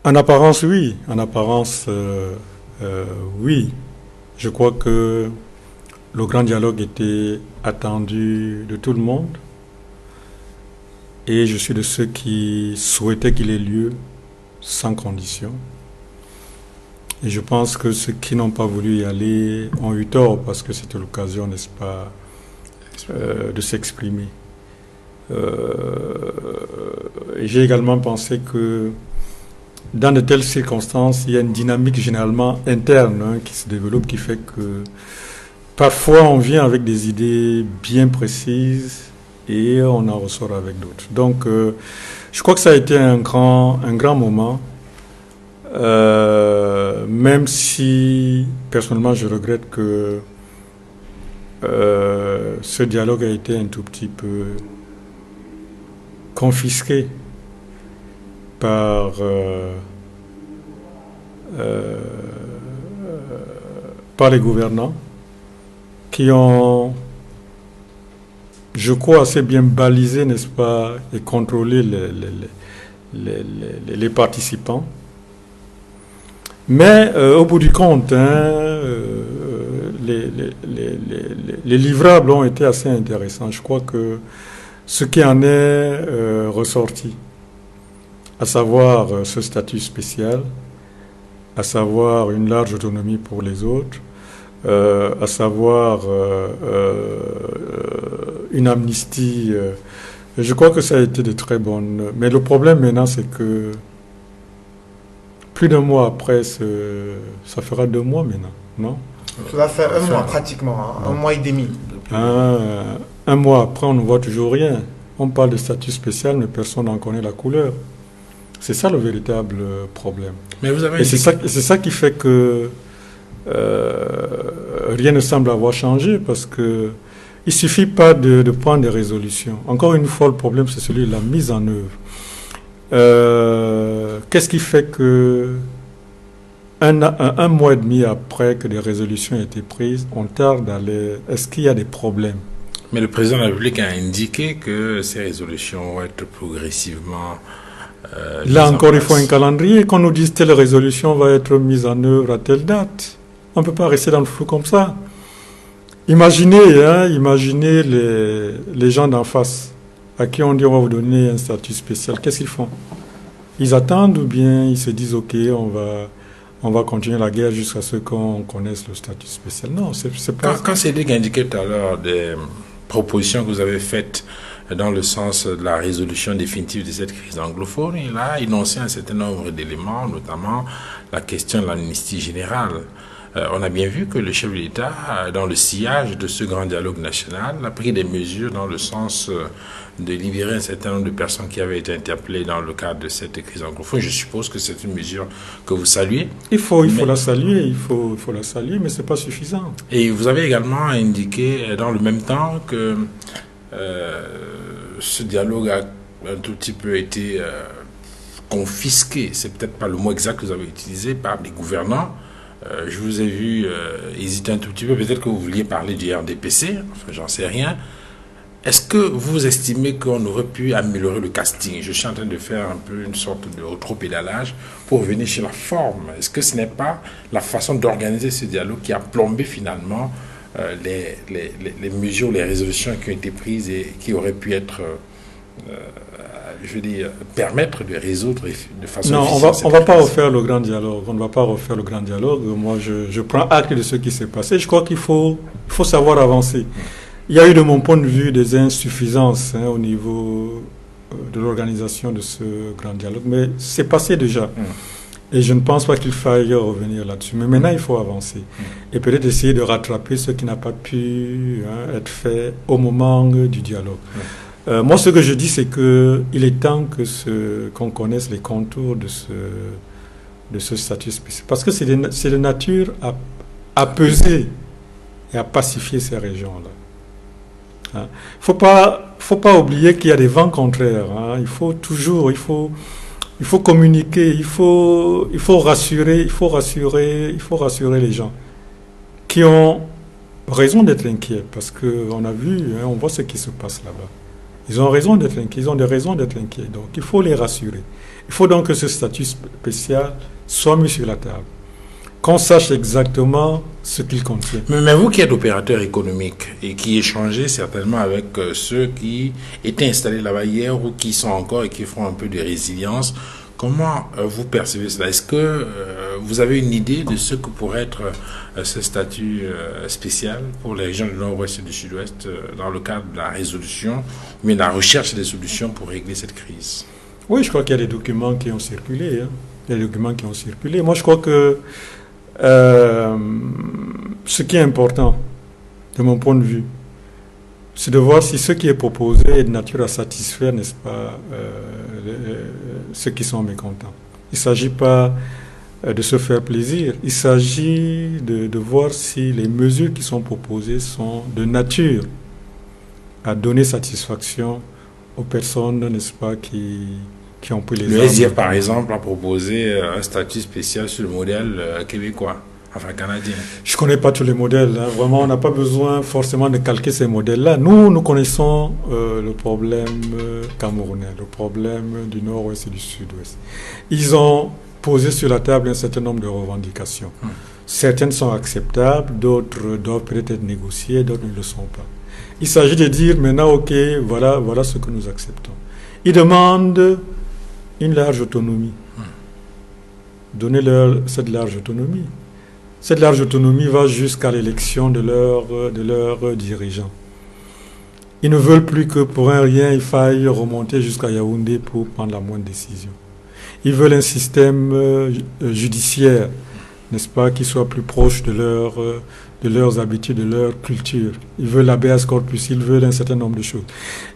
En apparence, oui. En apparence, oui. Je crois que le grand dialogue était attendu de tout le monde. Et je suis de ceux qui souhaitaient qu'il ait lieu sans condition. Et je pense que ceux qui n'ont pas voulu y aller ont eu tort, parce que c'était l'occasion, n'est-ce pas, de s'exprimer. Et j'ai également pensé que dans de telles circonstances, il y a une dynamique généralement interne qui se développe, qui fait que parfois on vient avec des idées bien précises et on en ressort avec d'autres. Donc je crois que ça a été un grand moment, même si personnellement je regrette que ce dialogue a été un tout petit peu confisqué par les gouvernants qui ont, je crois, assez bien balisé, n'est-ce pas, et contrôlé les participants. Mais au bout du compte, les livrables ont été assez intéressants. Je crois que ce qui en est ressorti, à savoir ce statut spécial, à savoir une large autonomie pour les autres, à savoir une amnistie, je crois que ça a été de très bonnes. Mais le problème maintenant, c'est que plus d'un mois après, ça fera 2 mois maintenant, non? Ça va faire 1 mois pratiquement, 1 mois et demi. 1 mois après, on ne voit toujours rien. On parle de statut spécial, mais personne n'en connaît la couleur. C'est ça le véritable problème. Mais vous avez et c'est ça qui fait que rien ne semble avoir changé, parce que il suffit pas de prendre des résolutions. Encore une fois, le problème, c'est celui de la mise en œuvre. Qu'est-ce qui fait que un mois et demi après que des résolutions aient été prises, on tarde à aller... Est-ce qu'il y a des problèmes? Mais le président de la République a indiqué que ces résolutions vont être progressivement... Là encore, il faut un calendrier, qu'on nous dise telle résolution va être mise en œuvre à telle date. On ne peut pas rester dans le flou comme ça. Imaginez les gens d'en face à qui on dit on va vous donner un statut spécial. Qu'est-ce qu'ils font? Ils attendent ou bien ils se disent ok, on va continuer la guerre jusqu'à ce qu'on connaisse le statut spécial. Non, c'est pas... Quand Cédric indiquait tout à l'heure des propositions que vous avez faites dans le sens de la résolution définitive de cette crise anglophone, il a énoncé un certain nombre d'éléments, notamment la question de l'amnistie générale. On a bien vu que le chef de l'État, dans le sillage de ce grand dialogue national, a pris des mesures dans le sens de libérer un certain nombre de personnes qui avaient été interpellées dans le cadre de cette crise anglophone. Je suppose que c'est une mesure que vous saluez. Il faut la saluer, il faut la saluer, mais c'est pas suffisant. Et vous avez également indiqué dans le même temps que ce dialogue a un tout petit peu été confisqué, c'est peut-être pas le mot exact que vous avez utilisé, par les gouvernants. Je vous ai vu hésiter un tout petit peu, peut-être que vous vouliez parler du RDPC, enfin j'en sais rien. Est-ce que vous estimez qu'on aurait pu améliorer le casting? Je suis en train de faire un peu une sorte de rétropédalage pour revenir sur la forme. Est-ce que ce n'est pas la façon d'organiser ce dialogue qui a plombé finalement les mesures, les résolutions qui ont été prises et qui auraient pu être, je veux dire, permettre de résoudre de façon efficiente? Non, on va pas refaire le grand dialogue. On ne va pas refaire le grand dialogue. Moi, je prends acte de ce qui s'est passé. Je crois qu'il faut savoir avancer. Il y a eu, de mon point de vue, des insuffisances au niveau de l'organisation de ce grand dialogue, mais c'est passé déjà. Et je ne pense pas qu'il faille revenir là-dessus. Mais maintenant, il faut avancer. Et peut-être essayer de rattraper ce qui n'a pas pu être fait au moment du dialogue. Moi, ce que je dis, c'est qu'il est temps qu'on connaisse les contours de ce statut spécial. Parce que c'est de nature à peser et à pacifier ces régions-là. Il ne faut pas oublier qu'il y a des vents contraires. Il faut communiquer, il faut rassurer les gens qui ont raison d'être inquiets, parce qu'on a vu, on voit ce qui se passe là-bas. Ils ont raison d'être inquiets, ils ont des raisons d'être inquiets. Donc il faut les rassurer. Il faut donc que ce statut spécial soit mis sur la table, qu'on sache exactement ce qu'il contient. Mais vous qui êtes opérateur économique et qui échangez certainement avec ceux qui étaient installés là-bas hier ou qui sont encore et qui font un peu de résilience, comment vous percevez cela? Est-ce que vous avez une idée de ce que pourrait être ce statut spécial pour les régions du Nord-Ouest et du Sud-Ouest dans le cadre de la résolution ou bien de la recherche des solutions pour régler cette crise? Oui, je crois qu'il y a des documents qui ont circulé. Il y a des documents qui ont circulé. Moi, je crois que ce qui est important, de mon point de vue, c'est de voir si ce qui est proposé est de nature à satisfaire, n'est-ce pas, ceux qui sont mécontents. Il ne s'agit pas de se faire plaisir, il s'agit de voir si les mesures qui sont proposées sont de nature à donner satisfaction aux personnes, n'est-ce pas, qui ont pris les Le SDF, par exemple, a proposé un statut spécial sur le modèle québécois, enfin canadien. Je ne connais pas tous les modèles. Vraiment, on n'a pas besoin forcément de calquer ces modèles-là. Nous connaissons le problème camerounais, le problème du Nord-Ouest et du Sud-Ouest. Ils ont posé sur la table un certain nombre de revendications. Certaines sont acceptables, d'autres doivent peut-être être négociées, d'autres ne le sont pas. Il s'agit de dire maintenant, ok, voilà ce que nous acceptons. Ils demandent une large autonomie. Donnez-leur cette large autonomie. Cette large autonomie va jusqu'à l'élection de leurs dirigeants. Ils ne veulent plus que pour un rien, il faille remonter jusqu'à Yaoundé pour prendre la moindre décision. Ils veulent un système judiciaire, n'est-ce pas, qui soit plus proche de leurs habitudes, de leur culture. Ils veulent l'habeas corpus, ils veulent un certain nombre de choses.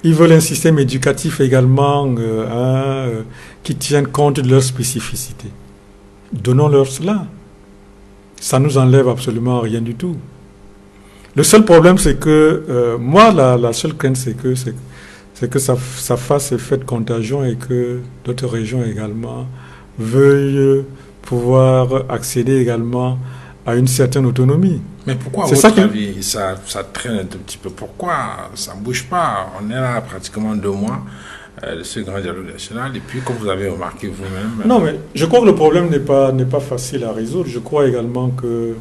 Ils veulent un système éducatif également qui tienne compte de leurs spécificités. Donnons-leur cela. Ça ne nous enlève absolument rien du tout. Le seul problème, c'est que, moi, la seule crainte, c'est que ça fasse effet de contagion et que d'autres régions également veuillent pouvoir accéder également à une certaine autonomie. Mais pourquoi, à votre avis, ça traîne un tout petit peu? Pourquoi ça ne bouge pas? On est là pratiquement 2 mois de ce grand dialogue national, et puis comme vous avez remarqué vous-même... Non, mais je crois que le problème n'est pas facile à résoudre. Je crois également que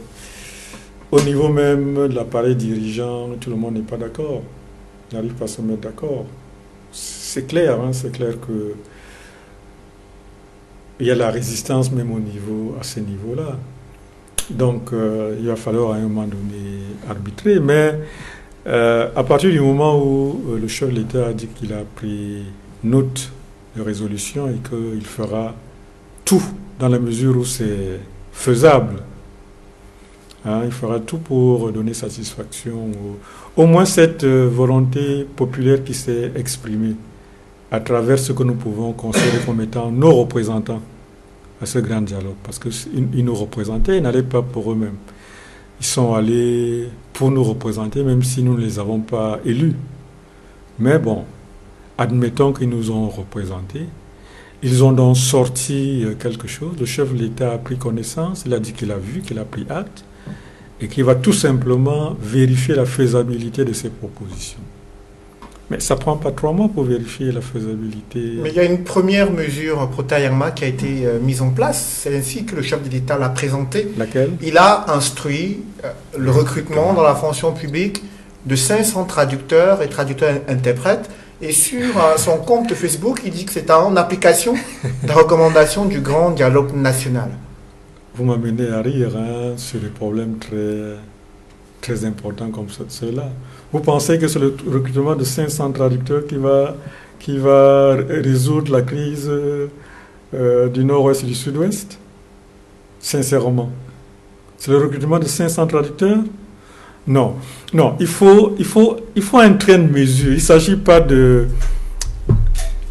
au niveau même de l'appareil dirigeant, tout le monde n'est pas d'accord. On n'arrive pas à se mettre d'accord. C'est clair que il y a la résistance même à ce niveau-là. Donc, il va falloir à un moment donné arbitrer. Mais à partir du moment où le chef de l'État a dit qu'il a pris note de résolution et qu'il fera tout dans la mesure où c'est faisable, il fera tout pour donner satisfaction au moins cette volonté populaire qui s'est exprimée à travers ce que nous pouvons considérer comme étant nos représentants à ce grand dialogue. Parce qu'ils nous représentaient, ils n'allaient pas pour eux-mêmes. Ils sont allés pour nous représenter, même si nous ne les avons pas élus. Mais bon, admettons qu'ils nous ont représentés. Ils ont donc sorti quelque chose. Le chef de l'État a pris connaissance, il a dit qu'il a vu, qu'il a pris acte, et qu'il va tout simplement vérifier la faisabilité de ces propositions. Mais ça ne prend pas 3 mois pour vérifier la faisabilité. Mais il y a une première mesure Prota-Yerma qui a été mise en place. C'est ainsi que le chef de l'État l'a présenté. Laquelle ? Il a instruit le recrutement dans la fonction publique de 500 traducteurs et traducteurs-interprètes. Et sur son compte Facebook, il dit que c'est en application des recommandations du grand dialogue national. Vous m'amenez à rire sur des problèmes très, très importants comme ceux-là. Vous pensez que c'est le recrutement de 500 traducteurs qui va résoudre la crise du nord-ouest et du sud-ouest ? Sincèrement. C'est le recrutement de 500 traducteurs ? Non. Non, il faut un train de mesure. Il ne s'agit pas de...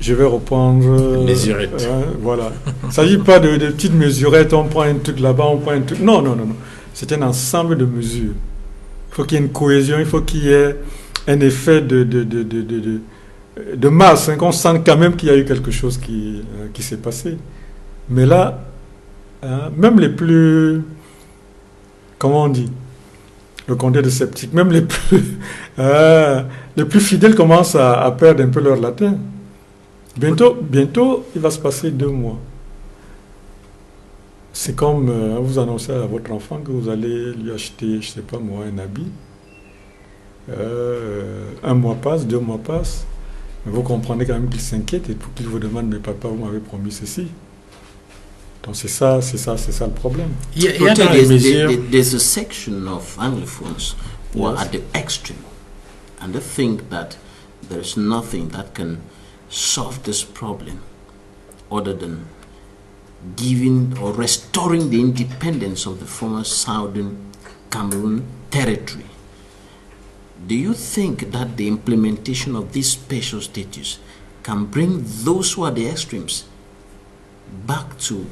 Je vais reprendre... Mesurette. Voilà. Il ne s'agit pas de petites mesurettes, on prend un truc là-bas, on prend un truc... Non. C'est un ensemble de mesures. Il faut qu'il y ait une cohésion, il faut qu'il y ait un effet de masse, qu'on sente quand même qu'il y a eu quelque chose qui s'est passé. Mais là, même les plus... Comment on dit ? Le comté de sceptiques, même les plus fidèles commencent à perdre un peu leur latin. Bientôt, il va se passer 2 mois. C'est comme vous annoncez à votre enfant que vous allez lui acheter, je ne sais pas moi, un habit. 1 mois passe, 2 mois passent. Mais vous comprenez quand même qu'il s'inquiète et pour qu'il vous demande, mais papa, vous m'avez promis ceci. Donc c'est ça le problème. There's a section of Anglophones who are at the extreme, and they think that there's nothing that can solve this problem other than giving or restoring the independence of the former Southern Cameroon territory. Do you think that the implementation of this special status can bring those who are the extremes back to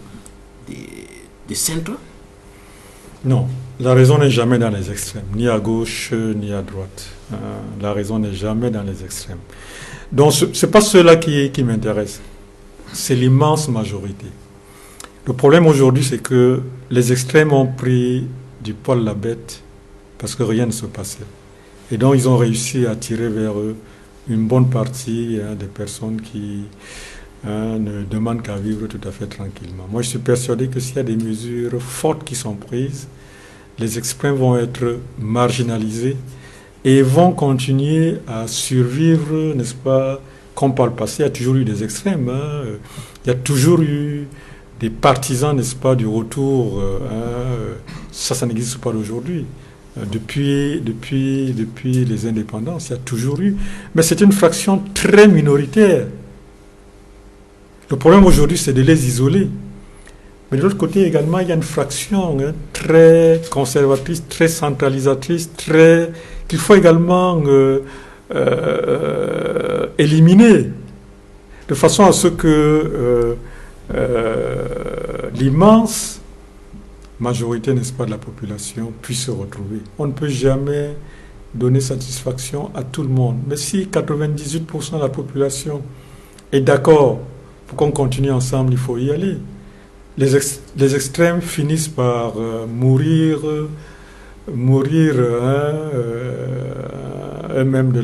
the center? Non, la raison n'est jamais dans les extrêmes, ni à gauche, ni à droite. La raison n'est jamais dans les extrêmes. Donc ce n'est pas ceux-là qui m'intéressent, c'est l'immense majorité. Le problème aujourd'hui, c'est que les extrêmes ont pris du poil la bête parce que rien ne se passait. Et donc, ils ont réussi à tirer vers eux une bonne partie des personnes qui ne demandent qu'à vivre tout à fait tranquillement. Moi, je suis persuadé que s'il y a des mesures fortes qui sont prises, les extrêmes vont être marginalisés et vont continuer à survivre, n'est-ce pas, comme par le passé, il y a toujours eu des extrêmes. Il y a toujours eu des partisans, n'est-ce pas, du retour. Ça n'existe pas aujourd'hui. Depuis les indépendances, il y a toujours eu. Mais c'est une fraction très minoritaire. Le problème aujourd'hui, c'est de les isoler. Mais de l'autre côté également, il y a une fraction très conservatrice, très centralisatrice, qu'il faut également éliminer, de façon à ce que l'immense majorité, n'est-ce pas, de la population puisse se retrouver. On ne peut jamais donner satisfaction à tout le monde. Mais si 98% de la population est d'accord pour qu'on continue ensemble, il faut y aller. Les extrêmes finissent par mourir eux-mêmes de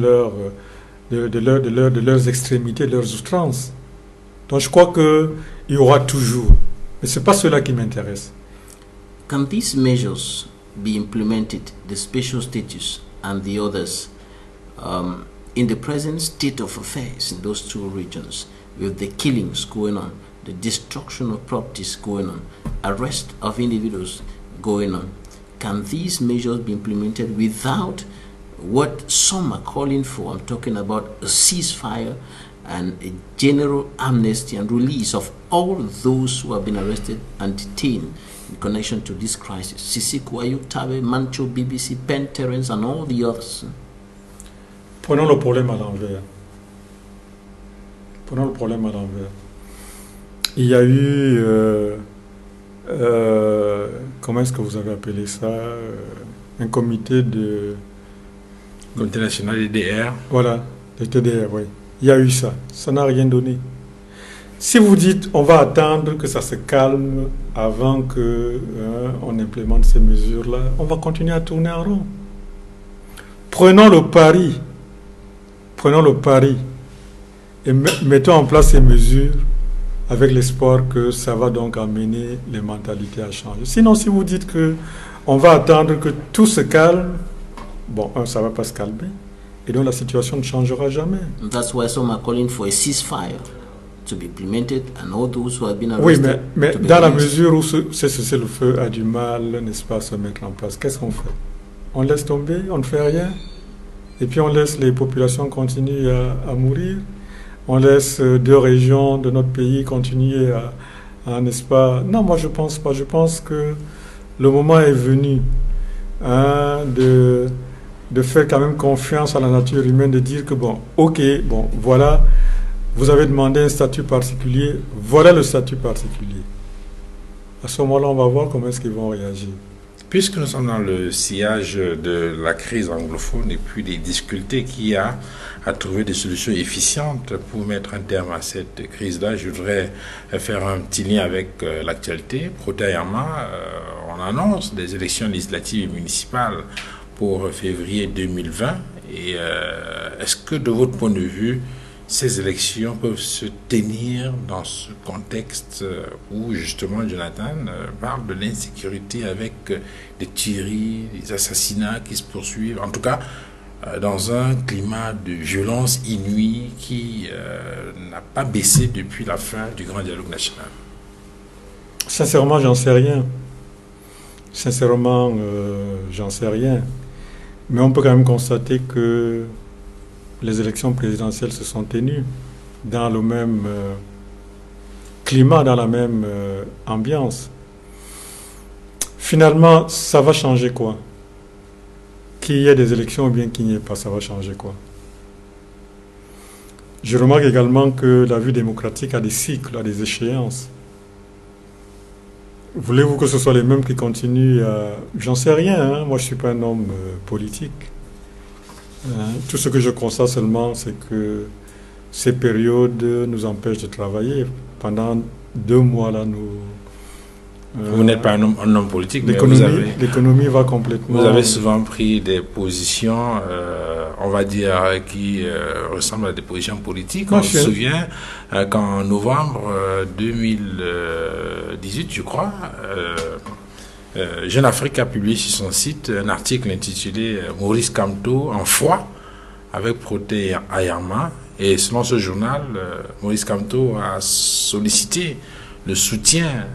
leurs extrémités, de leurs outrances. Donc je crois qu'il y aura toujours. Mais ce n'est pas cela qui m'intéresse. Can these measures be implemented, the special status and the others, in the present state of affairs in those two regions, with the killings going on? the destruction of properties going on, arrest of individuals going on. Can these measures be implemented without what some are calling for? I'm talking about a ceasefire and a general amnesty and release of all those who have been arrested and detained in connection to this crisis. Sisiku Ayuk Tabe, Mancho, BBC, Penn Terence, and all the others. Prenons le problème à l'envers. Prenons le problème à l'envers. Il y a eu, comment est-ce que vous avez appelé ça, un comité de... Comité national des DR. Voilà, des TDR, oui. Il y a eu ça. Ça n'a rien donné. Si vous dites on va attendre que ça se calme avant que on implémente ces mesures-là, on va continuer à tourner en rond. Prenons le pari et mettons en place ces mesures avec l'espoir que ça va donc amener les mentalités à changer. Sinon, si vous dites que on va attendre que tout se calme, bon, ça ne va pas se calmer. Et donc la situation ne changera jamais. That's why some are calling for a ceasefire to be implemented and all those who have been Oui, arrested. mais to be dans la released. mesure où ce cessez-le-feu a du mal, n'est-ce pas, à se mettre en place, qu'est-ce qu'on fait? On laisse tomber, on ne fait rien, et puis on laisse les populations continuer à mourir. On laisse deux régions de notre pays continuer à n'est-ce pas? Non, moi je pense pas. Je pense que le moment est venu de faire quand même confiance à la nature humaine, de dire que bon, ok, bon, voilà, vous avez demandé un statut particulier, voilà le statut particulier. À ce moment-là, on va voir comment est-ce qu'ils vont réagir. Puisque nous sommes dans le sillage de la crise anglophone et puis des difficultés qu'il y a à trouver des solutions efficientes pour mettre un terme à cette crise-là, je voudrais faire un petit lien avec l'actualité. Protaillama, on annonce des élections législatives et municipales pour février 2020. Et est-ce que de votre point de vue, ces élections peuvent se tenir dans ce contexte où justement Jonathan parle de l'insécurité avec des tueries, des assassinats qui se poursuivent, en tout cas dans un climat de violence inouïe qui n'a pas baissé depuis la fin du grand dialogue national? Sincèrement, j'en sais rien. Sincèrement, j'en sais rien. Mais on peut quand même constater que les élections présidentielles se sont tenues dans le même climat, dans la même ambiance. Finalement, ça va changer quoi? Qu'il y ait des élections ou bien qu'il n'y ait pas, ça va changer quoi? Je remarque également que la vie démocratique a des cycles, a des échéances. Voulez-vous que ce soit les mêmes qui continuent à... J'en sais rien, hein? Moi je ne suis pas un homme politique. Tout ce que je constate seulement, c'est que ces périodes nous empêchent de travailler. Pendant 2 mois, là, nous... Vous n'êtes pas un homme politique, mais l'économie va complètement... Vous avez souvent pris des positions, on va dire, qui ressemblent à des positions politiques. On se souvient qu'en novembre 2018, je crois, Jeune Afrique a publié sur son site un article intitulé Maurice Kamto en foi avec Protais Ayama. Et selon ce journal, Maurice Kamto a sollicité le soutien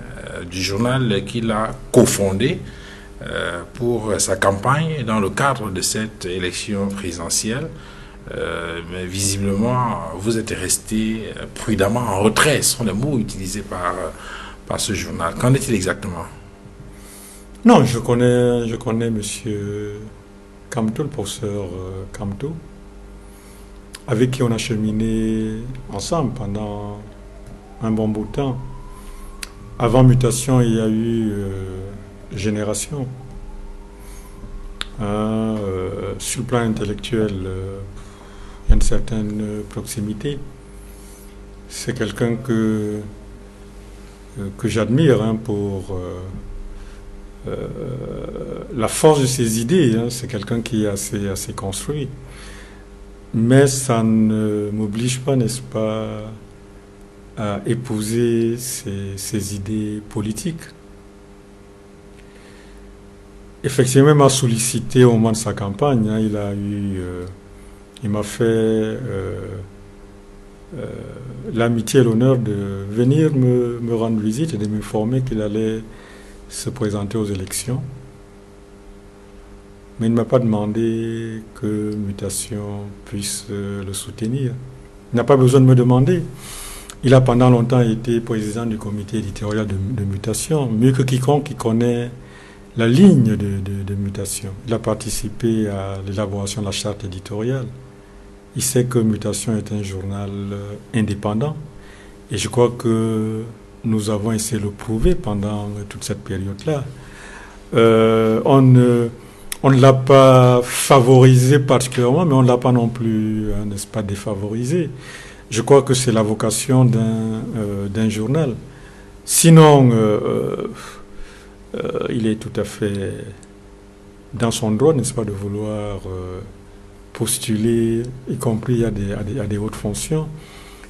du journal qu'il a cofondé pour sa campagne dans le cadre de cette élection présidentielle. Mais visiblement, vous êtes resté prudemment en retrait. Ce sont les mots utilisés par ce journal. Qu'en est-il exactement? Non, je connais M. Kamto, le professeur Kamto, avec qui on a cheminé ensemble pendant un bon bout de temps. Avant mutation, il y a eu génération. Sur le plan intellectuel, il y a une certaine proximité. C'est quelqu'un que j'admire pour la force de ses idées. C'est quelqu'un qui est assez construit. Mais ça ne m'oblige pas, n'est-ce pas, à épouser ses idées politiques. Effectivement, il m'a sollicité au moment de sa campagne. Il m'a fait l'amitié et l'honneur de venir me rendre visite et de m'informer qu'il allait se présenter aux élections. Mais il ne m'a pas demandé que Mutation puisse le soutenir. Il n'a pas besoin de me demander. Il a pendant longtemps été président du comité éditorial de Mutation, mieux que quiconque qui connaît la ligne de Mutation. Il a participé à l'élaboration de la charte éditoriale. Il sait que Mutation est un journal indépendant. Et je crois que nous avons essayé de le prouver pendant toute cette période-là. On ne l'a pas favorisé particulièrement, mais on ne l'a pas non plus, n'est-ce pas, défavorisé. Je crois que c'est la vocation d'un journal. Sinon, il est tout à fait dans son droit, n'est-ce pas, de vouloir postuler, y compris à des hautes fonctions.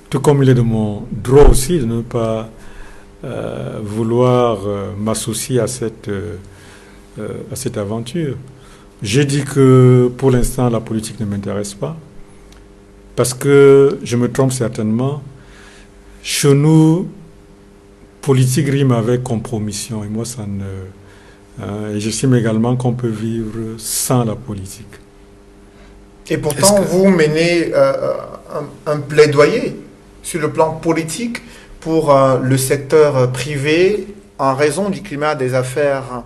Tout comme il est de mon droit aussi de ne pas vouloir m'associer à cette aventure. J'ai dit que pour l'instant la politique ne m'intéresse pas parce que je me trompe certainement. Chez nous, politique rime avec compromission et moi ça ne. Et j'estime également qu'on peut vivre sans la politique. Et pourtant, vous menez un plaidoyer sur le plan politique pour le secteur privé en raison du climat des affaires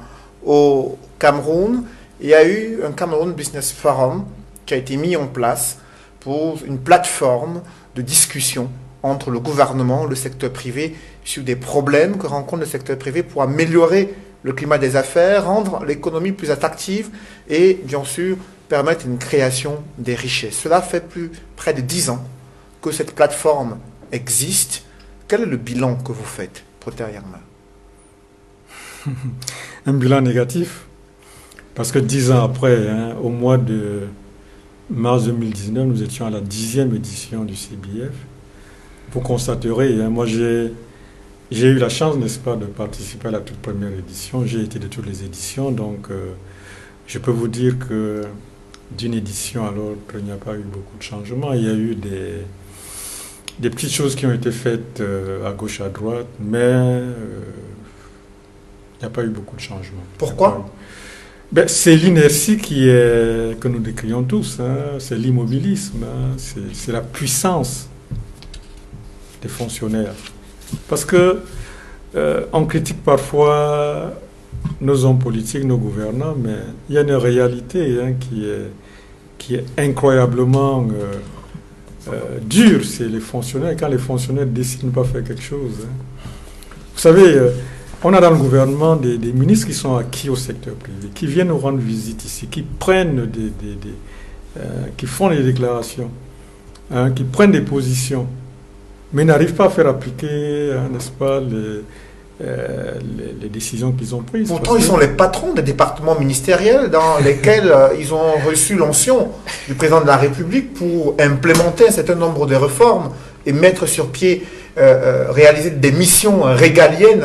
au Cameroun. Il y a eu un Cameroun Business Forum qui a été mis en place pour une plateforme de discussion entre le gouvernement et le secteur privé sur des problèmes que rencontre le secteur privé pour améliorer le climat des affaires, rendre l'économie plus attractive et, bien sûr, permettre une création des richesses. Cela fait près de 10 ans que cette plateforme existe. Quel est le bilan que vous faites, Protais Yangma? Un bilan négatif. Parce que 10 ans après, au mois de mars 2019, nous étions à la 10e édition du CBF. Vous constaterez, moi j'ai eu la chance, n'est-ce pas, de participer à la toute première édition. J'ai été de toutes les éditions, donc je peux vous dire que d'une édition à l'autre, il n'y a pas eu beaucoup de changements. Il y a eu des petites choses qui ont été faites à gauche, à droite, mais il n'y a pas eu beaucoup de changements. Pourquoi ? C'est l'inertie que nous décrions tous, c'est l'immobilisme, c'est la puissance des fonctionnaires. Parce que on critique parfois nos hommes politiques, nos gouvernants, mais il y a une réalité qui est incroyablement dure, c'est les fonctionnaires. Quand les fonctionnaires décident de ne pas faire quelque chose. Vous savez, on a dans le gouvernement des ministres qui sont acquis au secteur privé, qui viennent nous rendre visite ici, qui prennent qui font des déclarations, qui prennent des positions, mais n'arrivent pas à faire appliquer, n'est-ce pas, les décisions qu'ils ont prises. Pourtant, ils sont les patrons des départements ministériels dans lesquels ils ont reçu l'onction du président de la République pour implémenter un certain nombre de réformes et mettre sur pied, réaliser des missions régaliennes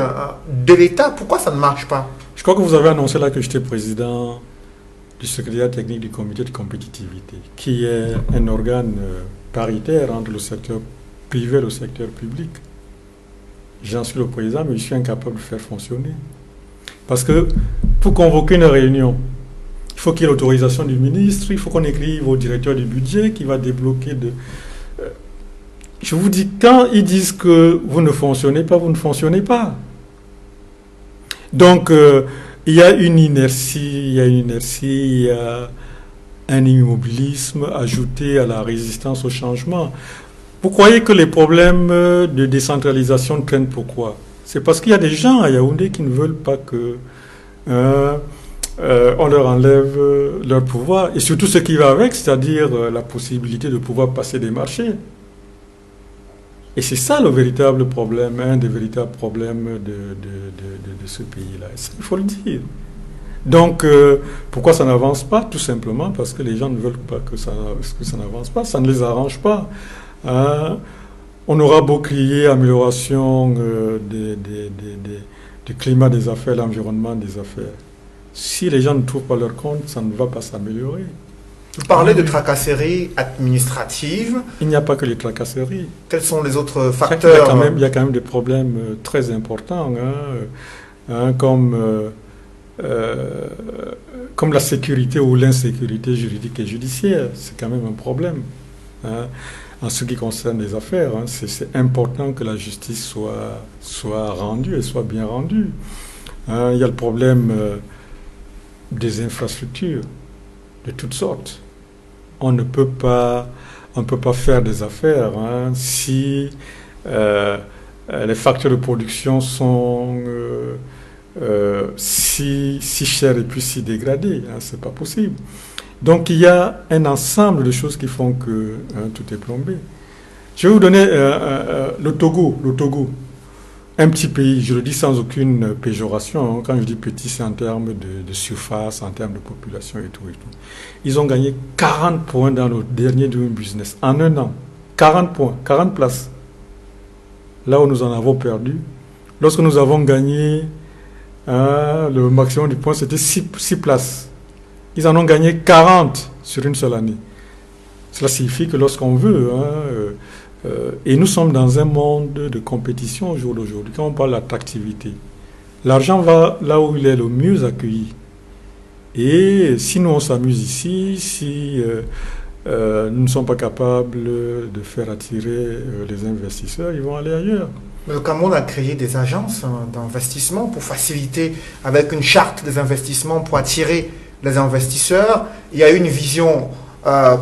de l'État. Pourquoi ça ne marche pas? Je crois que vous avez annoncé là que j'étais président du secrétariat technique du comité de compétitivité, qui est un organe paritaire entre le secteur privé et le secteur public. J'en suis le président, mais je suis incapable de faire fonctionner. Parce que pour convoquer une réunion, il faut qu'il y ait l'autorisation du ministre, il faut qu'on écrive au directeur du budget qui va débloquer Je vous dis, quand ils disent que vous ne fonctionnez pas, vous ne fonctionnez pas. Donc, il y a une inertie, il y a un immobilisme ajouté à la résistance au changement. Vous croyez que les problèmes de décentralisation traînent pourquoi? C'est parce qu'il y a des gens à Yaoundé qui ne veulent pas que on leur enlève leur pouvoir, et surtout ce qui va avec, c'est-à-dire la possibilité de pouvoir passer des marchés. Et c'est ça le véritable problème, un des véritables problèmes de ce pays-là. Il faut le dire. Donc, pourquoi ça n'avance pas? Tout simplement parce que les gens ne veulent pas que ça n'avance pas. Ça ne les arrange pas. On aura beau crier amélioration du climat des affaires, l'environnement des affaires. Si les gens ne trouvent pas leur compte, ça ne va pas s'améliorer. Vous parlez de tracasseries administratives. Il n'y a pas que les tracasseries. Quels sont les autres Il y a facteurs? il y a quand même des problèmes très importants, comme la sécurité ou l'insécurité juridique et judiciaire. C'est quand même un problème. Hein. En ce qui concerne les affaires, c'est important que la justice soit rendue et soit bien rendue. Il y a le problème des infrastructures de toutes sortes. On ne peut pas faire des affaires si les facteurs de production sont si chers et puis si dégradés. C'est pas possible. Donc il y a un ensemble de choses qui font que tout est plombé. Je vais vous donner le Togo. Un petit pays, je le dis sans aucune péjoration. Quand je dis petit, c'est en termes de surface, en termes de population et tout. Ils ont gagné 40 points dans le dernier Doing Business. En un an, 40 points, 40 places. Là où nous en avons perdu, lorsque nous avons gagné le maximum de points, c'était 6 places. Ils en ont gagné 40 sur une seule année. Cela signifie que lorsqu'on veut, et nous sommes dans un monde de compétition au jour d'aujourd'hui, quand on parle d'attractivité, l'argent va là où il est le mieux accueilli. Et si nous on s'amuse ici, si nous ne sommes pas capables de faire attirer les investisseurs, ils vont aller ailleurs. Le Cameroun a créé des agences d'investissement pour faciliter, avec une charte des investissements pour attirer les investisseurs. Il y a eu une vision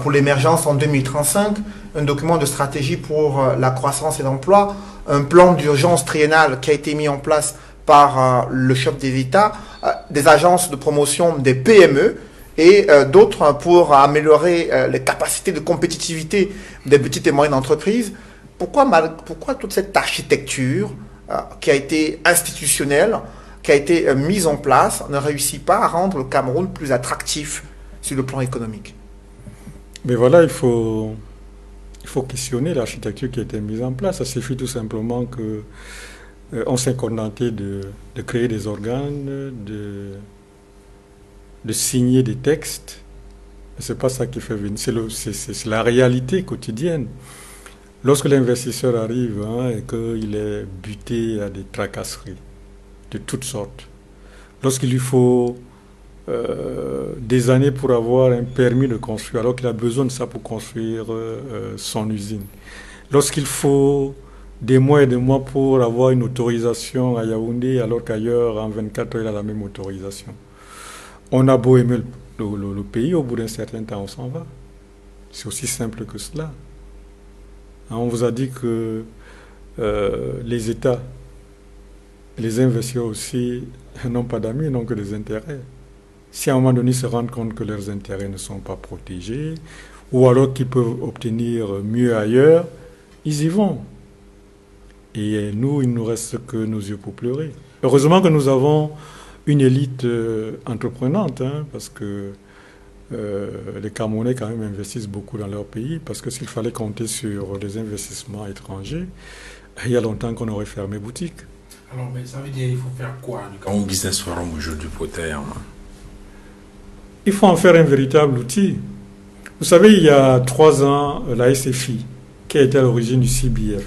pour l'émergence en 2035, un document de stratégie pour la croissance et l'emploi, un plan d'urgence triennal qui a été mis en place par le chef des États, des agences de promotion des PME et d'autres pour améliorer les capacités de compétitivité des petites et moyennes entreprises. Pourquoi toute cette architecture qui a été institutionnelle, qui a été mise en place, ne réussit pas à rendre le Cameroun plus attractif sur le plan économique? Mais voilà, il faut questionner l'architecture qui a été mise en place. Ça suffit tout simplement que on s'est contenté de créer des organes, de signer des textes. C'est pas ça qui fait venir. C'est la réalité quotidienne. Lorsque l'investisseur arrive et qu'il est buté à des tracasseries de toutes sortes, lorsqu'il lui faut des années pour avoir un permis de construire, alors qu'il a besoin de ça pour construire son usine, lorsqu'il faut des mois et des mois pour avoir une autorisation à Yaoundé, alors qu'ailleurs, en 24 heures, il a la même autorisation. On a beau aimer le pays, au bout d'un certain temps, on s'en va. C'est aussi simple que cela. On vous a dit que les États, les investisseurs aussi, n'ont pas d'amis, n'ont que des intérêts. Si à un moment donné, ils se rendent compte que leurs intérêts ne sont pas protégés, ou alors qu'ils peuvent obtenir mieux ailleurs, ils y vont. Et nous, il ne nous reste que nos yeux pour pleurer. Heureusement que nous avons une élite entreprenante, parce que les Camerounais quand même investissent beaucoup dans leur pays, parce que s'il fallait compter sur des investissements étrangers, il y a longtemps qu'on aurait fermé boutique. Alors, mais ça veut dire qu'il faut faire quoi du Cameroun Business Forum aujourd'hui pour terme? Il faut en faire un véritable outil. Vous savez, il y a 3 ans, la SFI, qui a été à l'origine du CBF,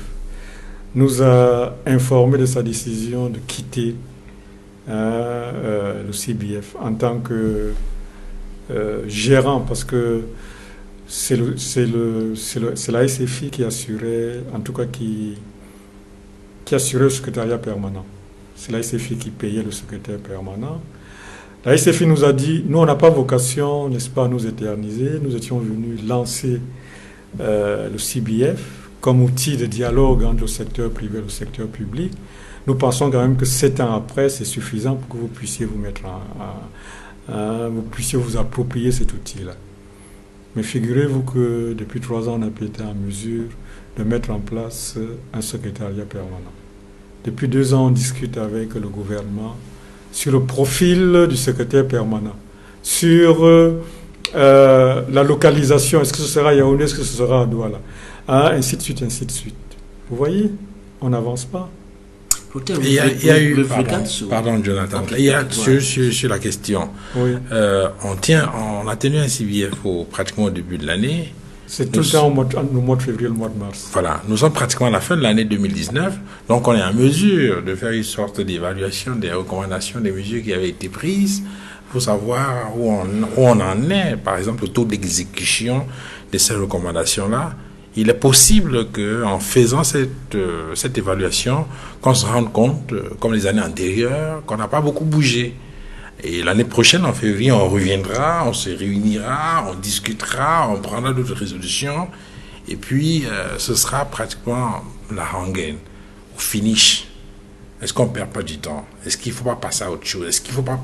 nous a informé de sa décision de quitter le CBF en tant que gérant, parce que c'est la SFI qui assurait, en tout cas qui assurait le secrétariat permanent. C'est la SFI qui payait le secrétaire permanent. La SFI nous a dit, nous on n'a pas vocation, n'est-ce pas, à nous éterniser. Nous étions venus lancer le CBF comme outil de dialogue entre le secteur privé et le secteur public. Nous pensons quand même que 7 ans après, c'est suffisant pour que vous puissiez vous mettre vous puissiez vous approprier cet outil-là. Mais figurez-vous que depuis 3 ans, on n'a pas été en mesure de mettre en place un secrétariat permanent. Depuis 2 ans, on discute avec le gouvernement sur le profil du secrétaire permanent, sur la localisation, est-ce que ce sera à Yaoundé, est-ce que ce sera à Douala, ainsi de suite, ainsi de suite. Vous voyez, on n'avance pas. Il y a eu, with regards to... pardon Jonathan, Okay, il y a go ahead. sur la question, Oui. on a tenu un CBF pratiquement au début de l'année. C'est tout le temps au mois de février, le mois de mars. Voilà, nous sommes pratiquement à la fin de l'année 2019, donc on est en mesure de faire une sorte d'évaluation des recommandations, des mesures qui avaient été prises pour savoir où on en est, par exemple le taux d'exécution de ces recommandations-là. Il est possible qu'en faisant cette évaluation, qu'on se rende compte, comme les années antérieures, qu'on n'a pas beaucoup bougé. Et l'année prochaine, en février, on reviendra, on se réunira, on discutera, on prendra d'autres résolutions. Et puis, ce sera pratiquement la rengaine, au finish. Est-ce qu'on ne perd pas du temps? Est-ce qu'il ne faut pas passer à autre chose? Est-ce qu'il ne faut pas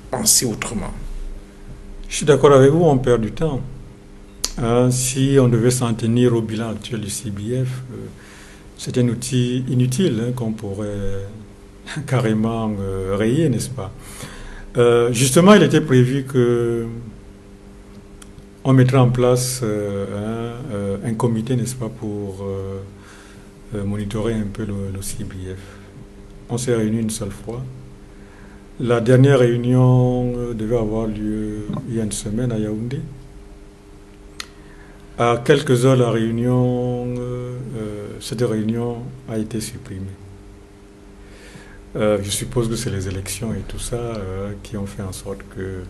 penser autrement? Je suis d'accord avec vous, on perd du temps. Si on devait s'en tenir au bilan actuel du CBF, c'est un outil inutile qu'on pourrait carrément rayer, n'est-ce pas? Justement, il était prévu que on mettrait en place un comité, n'est-ce pas, pour monitorer un peu le CBF. On s'est réunis une seule fois. La dernière réunion devait avoir lieu il y a une semaine à Yaoundé. À quelques heures, cette réunion a été supprimée. Je suppose que c'est les élections et tout ça qui ont fait en sorte que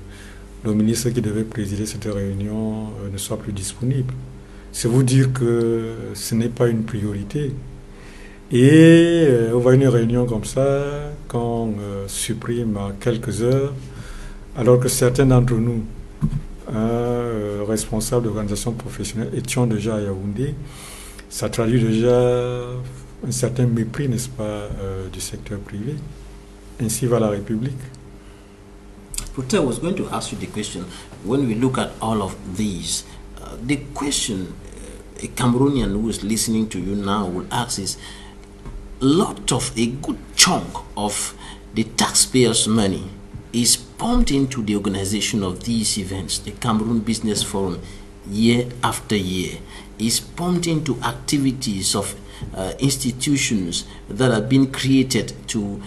le ministre qui devait présider cette réunion ne soit plus disponible. C'est vous dire que ce n'est pas une priorité. Et on va à une réunion comme ça, qu'on supprime à quelques heures, alors que certains d'entre nous, responsables d'organisations professionnelles, étions déjà à Yaoundé. Ça traduit déjà un certain mépris, n'est-ce pas, du secteur privé. Ainsi va la République. Putte, I was going to ask you the question. When we look at all of these, the question a Cameroonian who is listening to you now will ask is, a good chunk of the taxpayers' money is pumped into the organization of these events. The Cameroon Business Forum, year after year, is pumped into activities of institutions that have been created to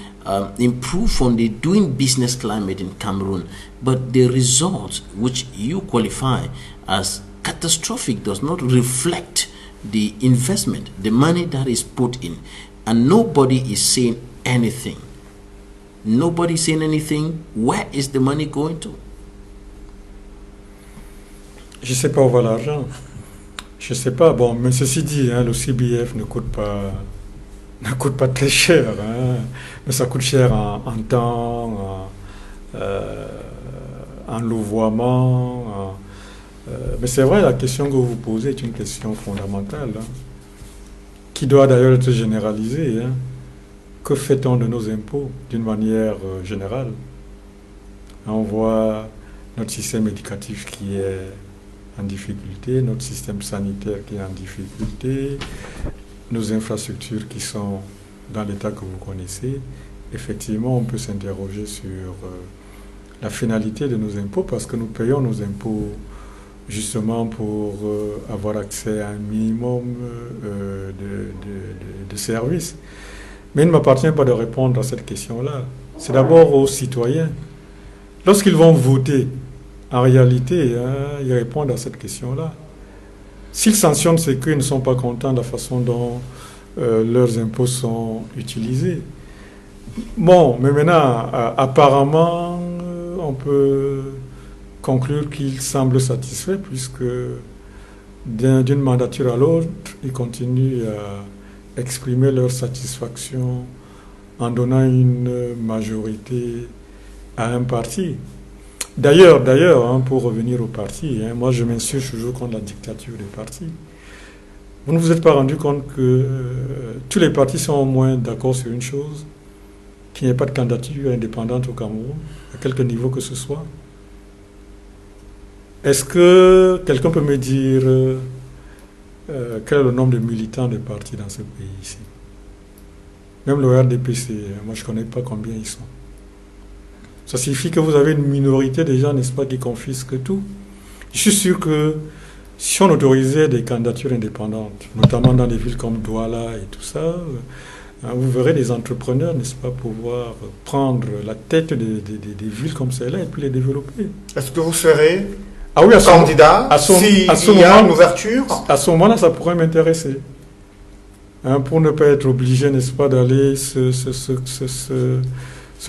improve on the doing business climate in Cameroon. But the results, which you qualify as catastrophic, does not reflect the investment, the money that is put in. And nobody is saying anything. Nobody saying anything. Where is the money going to? Je ne sais pas où va l'argent. Je ne sais pas. Bon, mais ceci dit, le CBF ne coûte pas très cher. Mais ça coûte cher en temps, en louvoiement. Mais c'est vrai, la question que vous posez est une question fondamentale, qui doit d'ailleurs être généralisée. Que fait-on de nos impôts d'une manière générale? On voit notre système éducatif qui est en difficulté, notre système sanitaire qui est en difficulté, nos infrastructures qui sont dans l'état que vous connaissez. Effectivement, on peut s'interroger sur la finalité de nos impôts, parce que nous payons nos impôts justement pour avoir accès à un minimum de services. Mais il ne m'appartient pas de répondre à cette question-là. C'est d'abord aux citoyens. Lorsqu'ils vont voter, en réalité, ils répondent à cette question-là. S'ils sanctionnent, c'est qu'ils ne sont pas contents de la façon dont leurs impôts sont utilisés. Bon, mais maintenant, apparemment, on peut conclure qu'ils semblent satisfaits, puisque d'une mandature à l'autre, ils continuent à exprimer leur satisfaction en donnant une majorité à un parti. D'ailleurs, pour revenir au parti, moi je m'insurge toujours contre la dictature des partis. Vous ne vous êtes pas rendu compte que tous les partis sont au moins d'accord sur une chose, qu'il n'y ait pas de candidature indépendante au Cameroun, à quelque niveau que ce soit? Est-ce que quelqu'un peut me dire quel est le nombre de militants des partis dans ce pays ici? Même le RDPC, moi je ne connais pas combien ils sont. Ça signifie que vous avez une minorité de gens, n'est-ce pas, qui confisquent tout. Je suis sûr que si on autorisait des candidatures indépendantes, notamment dans des villes comme Douala et tout ça, Vous verrez des entrepreneurs, n'est-ce pas, pouvoir prendre la tête des villes comme celle-là et puis les développer. Est-ce que vous serez Ah oui, candidat s'il y a une ouverture? À ce moment-là, ça pourrait m'intéresser. Pour ne pas être obligé, n'est-ce pas, d'aller se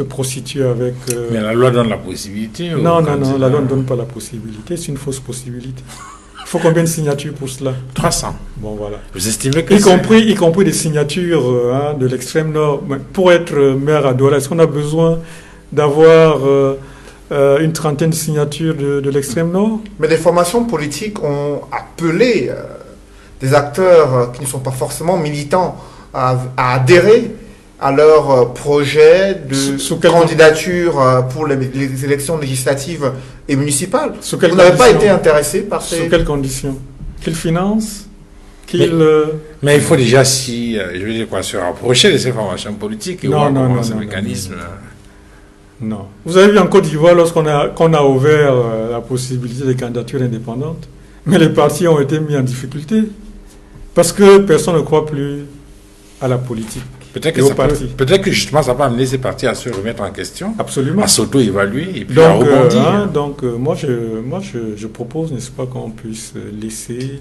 prostituer avec... Mais la loi donne la possibilité. Non, la loi ne donne pas la possibilité, c'est une fausse possibilité. Il faut combien de signatures pour cela? 300. Bon, voilà. Vous estimez que y compris des signatures de l'extrême nord. Pour être maire à Douala, est-ce qu'on a besoin d'avoir une trentaine de signatures de l'extrême nord? Mais les formations politiques ont appelé des acteurs qui ne sont pas forcément militants à adhérer à leur projet de candidature pour les élections législatives et municipales. Vous n'avez pas été intéressé par ces... Sous quelles conditions? Qu'ils financent? Mais il faut déjà se rapprocher de ces formations politiques et voir comment ce mécanisme... Non. Vous avez vu en Côte d'Ivoire, lorsqu'on a ouvert la possibilité de candidatures indépendantes, mais les partis ont été mis en difficulté parce que personne ne croit plus à la politique. Peut-être que justement ça peut amener ces partis à se remettre en question, absolument, à s'auto-évaluer et puis à rebondir. Moi je propose, n'est-ce pas, qu'on puisse laisser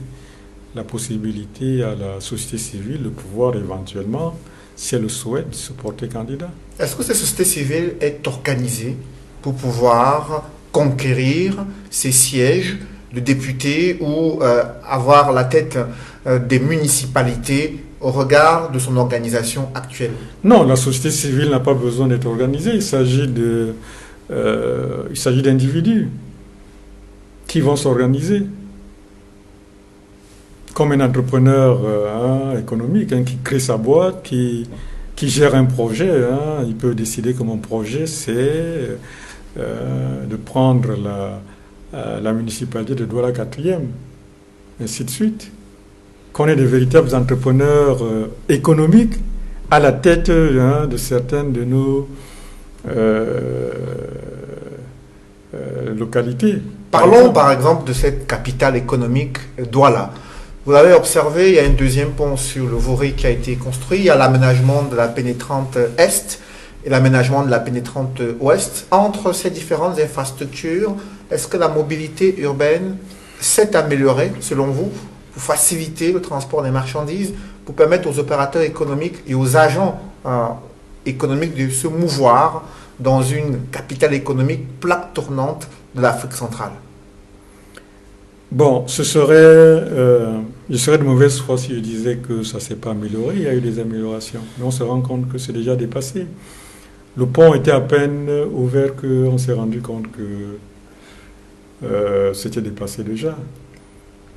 la possibilité à la société civile de pouvoir éventuellement, si elle le souhaite, se porter candidat. Est-ce que cette société civile est organisée pour pouvoir conquérir ces sièges de députés ou avoir la tête des municipalités au regard de son organisation actuelle? Non, la société civile n'a pas besoin d'être organisée. Il s'agit d'individus qui vont s'organiser. Comme un entrepreneur économique qui crée sa boîte, qui gère un projet. Il peut décider que mon projet, c'est de prendre la municipalité de Douala 4e, ainsi de suite. Qu'on ait des véritables entrepreneurs économiques à la tête de certaines de nos localités. Parlons par exemple de cette capitale économique, Douala. Vous avez observé, il y a un deuxième pont sur le Vouri qui a été construit. Il y a l'aménagement de la pénétrante Est et l'aménagement de la pénétrante Ouest. Entre ces différentes infrastructures, est-ce que la mobilité urbaine s'est améliorée, selon vous, pour faciliter le transport des marchandises, pour permettre aux opérateurs économiques et aux agents économiques de se mouvoir dans une capitale économique, plaque tournante de l'Afrique centrale? Bon, je serais de mauvaise foi si je disais que ça ne s'est pas amélioré. Il y a eu des améliorations, mais on se rend compte que c'est déjà dépassé. Le pont était à peine ouvert qu'on s'est rendu compte que c'était dépassé déjà.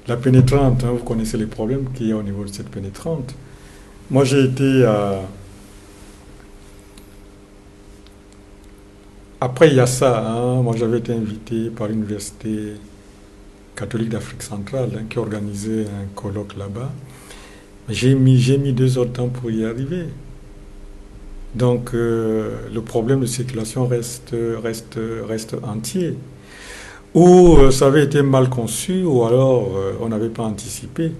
La pénétrante, vous connaissez les problèmes qu'il y a au niveau de cette pénétrante. Moi, j'ai été à... Après, il y a ça. Moi, j'avais été invité par l'Université catholique d'Afrique centrale qui organisait un colloque là-bas. J'ai mis 2 heures de temps pour y arriver. Donc, le problème de circulation reste entier. Ou ça avait été mal conçu, ou alors on n'avait pas anticipé.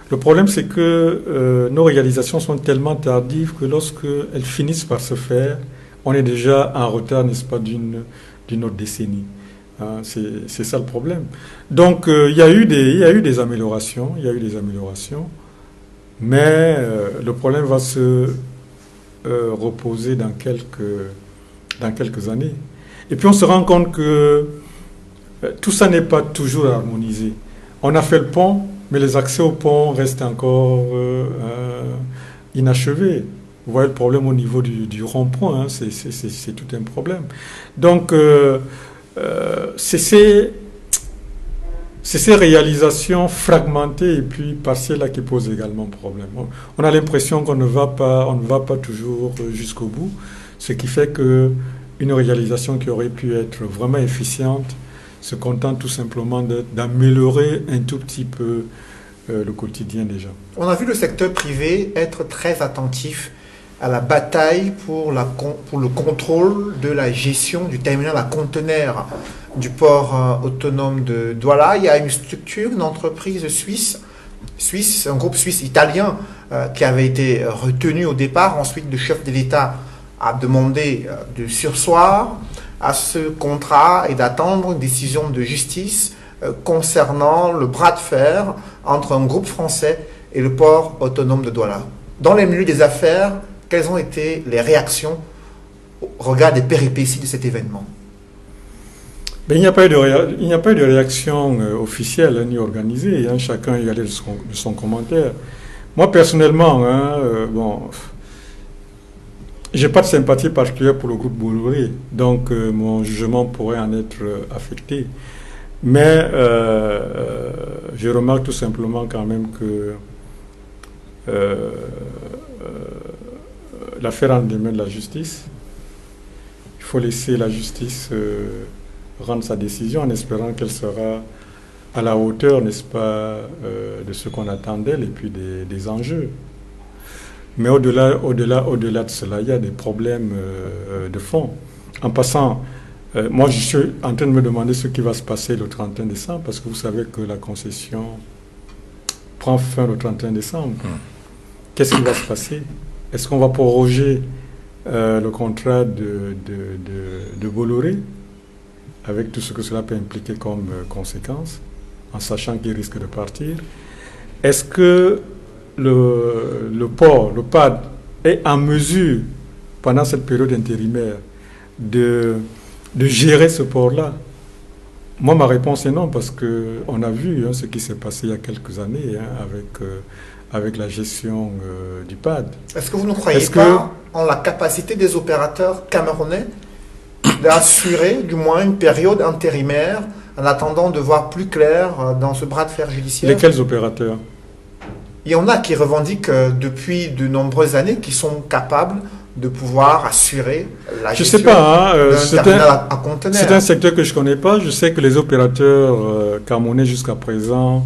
Le problème, c'est que nos réalisations sont tellement tardives que lorsqu'elles finissent par se faire, on est déjà en retard, n'est-ce pas, d'une autre décennie. C'est ça le problème. Donc, il y a eu des améliorations, mais le problème va se reposer dans quelques années. Et puis, on se rend compte que tout ça n'est pas toujours harmonisé. On a fait le pont, mais les accès au pont restent encore inachevés. Vous voyez le problème au niveau du rond-point, c'est tout un problème. Donc, c'est ces réalisations fragmentées et puis partielles qui posent également problème. On a l'impression qu'on ne va pas toujours jusqu'au bout, ce qui fait qu'une réalisation qui aurait pu être vraiment efficiente se contente tout simplement d'améliorer un tout petit peu le quotidien des gens. On a vu le secteur privé être très attentif à la bataille pour le contrôle de la gestion du terminal à conteneurs du port autonome de Douala. Il y a une structure, une entreprise suisse, un groupe suisse-italien qui avait été retenu au départ. Ensuite, le chef de l'État a demandé de surseoir à ce contrat et d'attendre une décision de justice concernant le bras de fer entre un groupe français et le port autonome de Douala. Dans les milieux des affaires, quelles ont été les réactions au regard des péripéties de cet événement? Il n'y a pas eu de réaction officielle ni organisée. Chacun y allait de son commentaire. Moi, personnellement, j'ai pas de sympathie particulière pour le groupe Bolloré, donc mon jugement pourrait en être affecté. Mais je remarque tout simplement quand même que l'affaire est en les mains de la justice. Il faut laisser la justice rendre sa décision en espérant qu'elle sera à la hauteur, n'est-ce pas, de ce qu'on attend d'elle et puis des enjeux. Mais au-delà de cela, il y a des problèmes de fond. En passant, moi je suis en train de me demander ce qui va se passer le 31 décembre, parce que vous savez que la concession prend fin le 31 décembre. Qu'est-ce qui va se passer? Est-ce qu'on va proroger le contrat de Bolloré, avec tout ce que cela peut impliquer comme conséquence, en sachant qu'il risque de partir? Est-ce que le port, le PAD, est en mesure, pendant cette période intérimaire, de gérer ce port-là? Moi, ma réponse est non, parce qu'on a vu ce qui s'est passé il y a quelques années avec la gestion du PAD. Est-ce que vous ne croyez pas en la capacité des opérateurs camerounais d'assurer du moins une période intérimaire en attendant de voir plus clair dans ce bras de fer judiciaire? Lesquels opérateurs? Il y en a qui revendiquent depuis de nombreuses années qu'ils sont capables de pouvoir assurer la gestion d'un terminal à conteneurs. C'est un secteur que je ne connais pas. Je sais que les opérateurs camerounais jusqu'à présent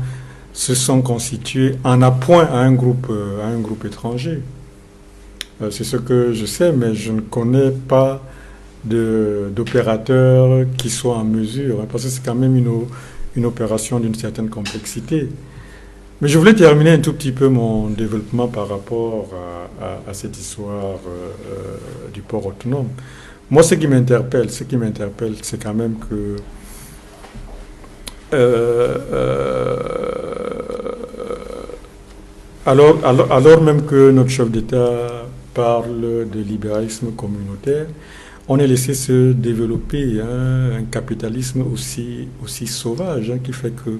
se sont constitués en appoint à un groupe étranger. C'est ce que je sais, mais je ne connais pas d'opérateurs qui soient en mesure, parce que c'est quand même une opération d'une certaine complexité. Mais je voulais terminer un tout petit peu mon développement par rapport à cette histoire du port autonome. Moi, ce qui m'interpelle, c'est quand même que alors même que notre chef d'État parle de libéralisme communautaire, on est laissé se développer un capitalisme aussi sauvage, qui fait que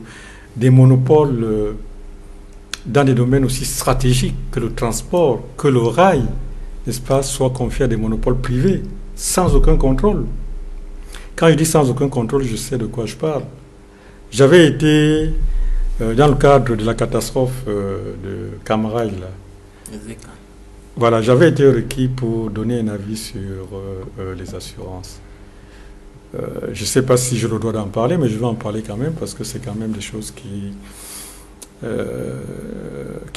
des monopoles dans des domaines aussi stratégiques que le transport, que le rail, n'est-ce pas, soient confiés à des monopoles privés, sans aucun contrôle. Quand je dis sans aucun contrôle, je sais de quoi je parle. J'avais été, dans le cadre de la catastrophe de Camarail, voilà, j'avais été requis pour donner un avis sur les assurances. Je ne sais pas si je le dois d'en parler, mais je vais en parler quand même, parce que c'est quand même des choses qui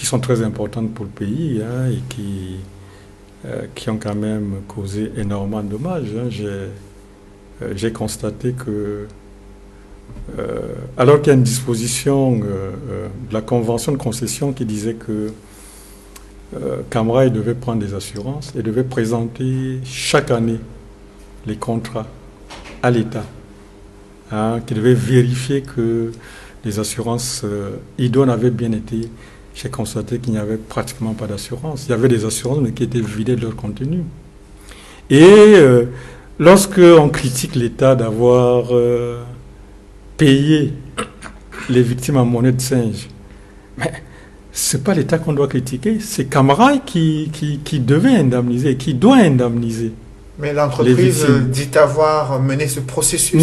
sont très importantes pour le pays, et qui ont quand même causé énormément de dommages. J'ai constaté que, alors qu'il y a une disposition de la convention de concession qui disait que Camarail devait prendre des assurances et devait présenter chaque année les contrats à l'État, qui devait vérifier que les assurances idoines avaient bien été. J'ai constaté qu'il n'y avait pratiquement pas d'assurance. Il y avait des assurances, mais qui étaient vidées de leur contenu. Et lorsque on critique l'État d'avoir payé les victimes en monnaie de singe, mais c'est pas l'État qu'on doit critiquer, c'est Camarail qui devait indemniser, qui doit indemniser. Mais l'entreprise dit avoir mené ce processus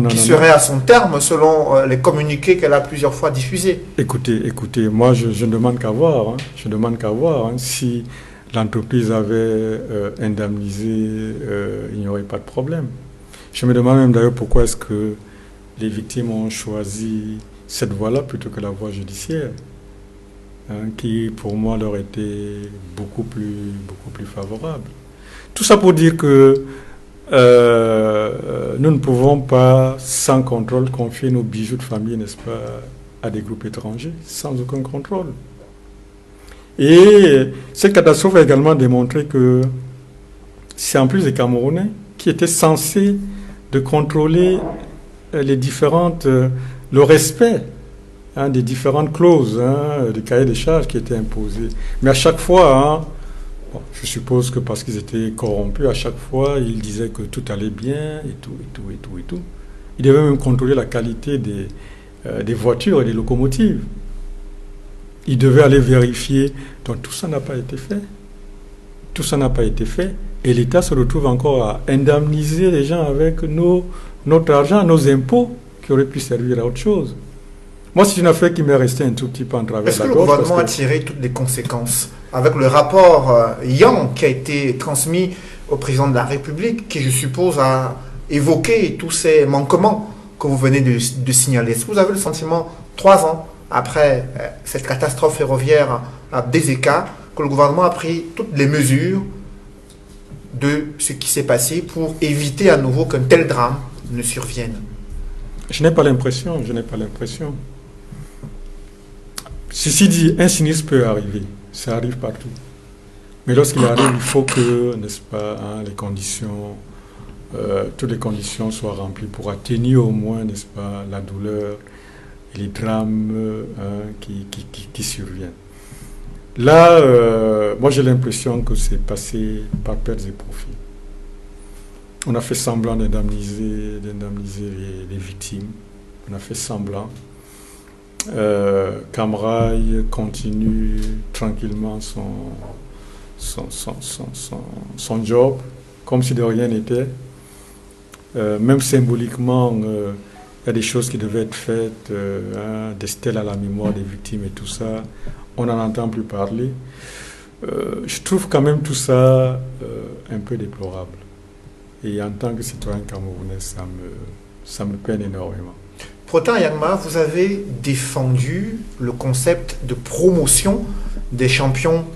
qui serait à son terme selon les communiqués qu'elle a plusieurs fois diffusés. Écoutez, moi je ne demande qu'à voir. Je demande qu'à voir. Si l'entreprise avait indemnisé, il n'y aurait pas de problème. Je me demande même d'ailleurs pourquoi est-ce que les victimes ont choisi cette voie-là plutôt que la voie judiciaire, qui pour moi leur était beaucoup plus favorable. Tout ça pour dire que nous ne pouvons pas, sans contrôle, confier nos bijoux de famille, n'est-ce pas, à des groupes étrangers, sans aucun contrôle. Et cette catastrophe a également démontré que c'est en plus les Camerounais qui étaient censés de contrôler les différentes, le respect des différentes clauses du cahier des charges qui étaient imposées. Mais à chaque fois, bon, je suppose que parce qu'ils étaient corrompus, à chaque fois, ils disaient que tout allait bien et tout, et tout, et tout, et tout. Ils devaient même contrôler la qualité des voitures et des locomotives. Ils devaient aller vérifier. Donc tout ça n'a pas été fait. Tout ça n'a pas été fait. Et l'État se retrouve encore à indemniser les gens avec notre argent, nos impôts, qui auraient pu servir à autre chose. Moi, c'est une affaire qui m'est restée un tout petit peu en travers de la gorge. Est-ce que le gouvernement a tiré toutes les conséquences avec le rapport Yang qui a été transmis au président de la République, qui, je suppose, a évoqué tous ces manquements que vous venez de signaler? Est-ce que vous avez le sentiment, 3 ans après cette catastrophe ferroviaire à Dezeka, que le gouvernement a pris toutes les mesures de ce qui s'est passé pour éviter à nouveau qu'un tel drame ne survienne? Je n'ai pas l'impression. Ceci dit, un sinistre peut arriver. Ça arrive partout. Mais lorsqu'il arrive, il faut que, n'est-ce pas, les conditions, toutes les conditions soient remplies pour atténuer au moins, n'est-ce pas, la douleur et les drames qui surviennent. Là, moi j'ai l'impression que c'est passé par pertes et profits. On a fait semblant d'indemniser les victimes. On a fait semblant. Camrail continue tranquillement son job, comme si de rien n'était. Même symboliquement, il y a des choses qui devaient être faites, des stèles à la mémoire des victimes et tout ça. On n'en entend plus parler. Je trouve quand même tout ça un peu déplorable. Et en tant que citoyen camerounais, ça me peine énormément. Pourtant, Yangma, vous avez défendu le concept de promotion des champions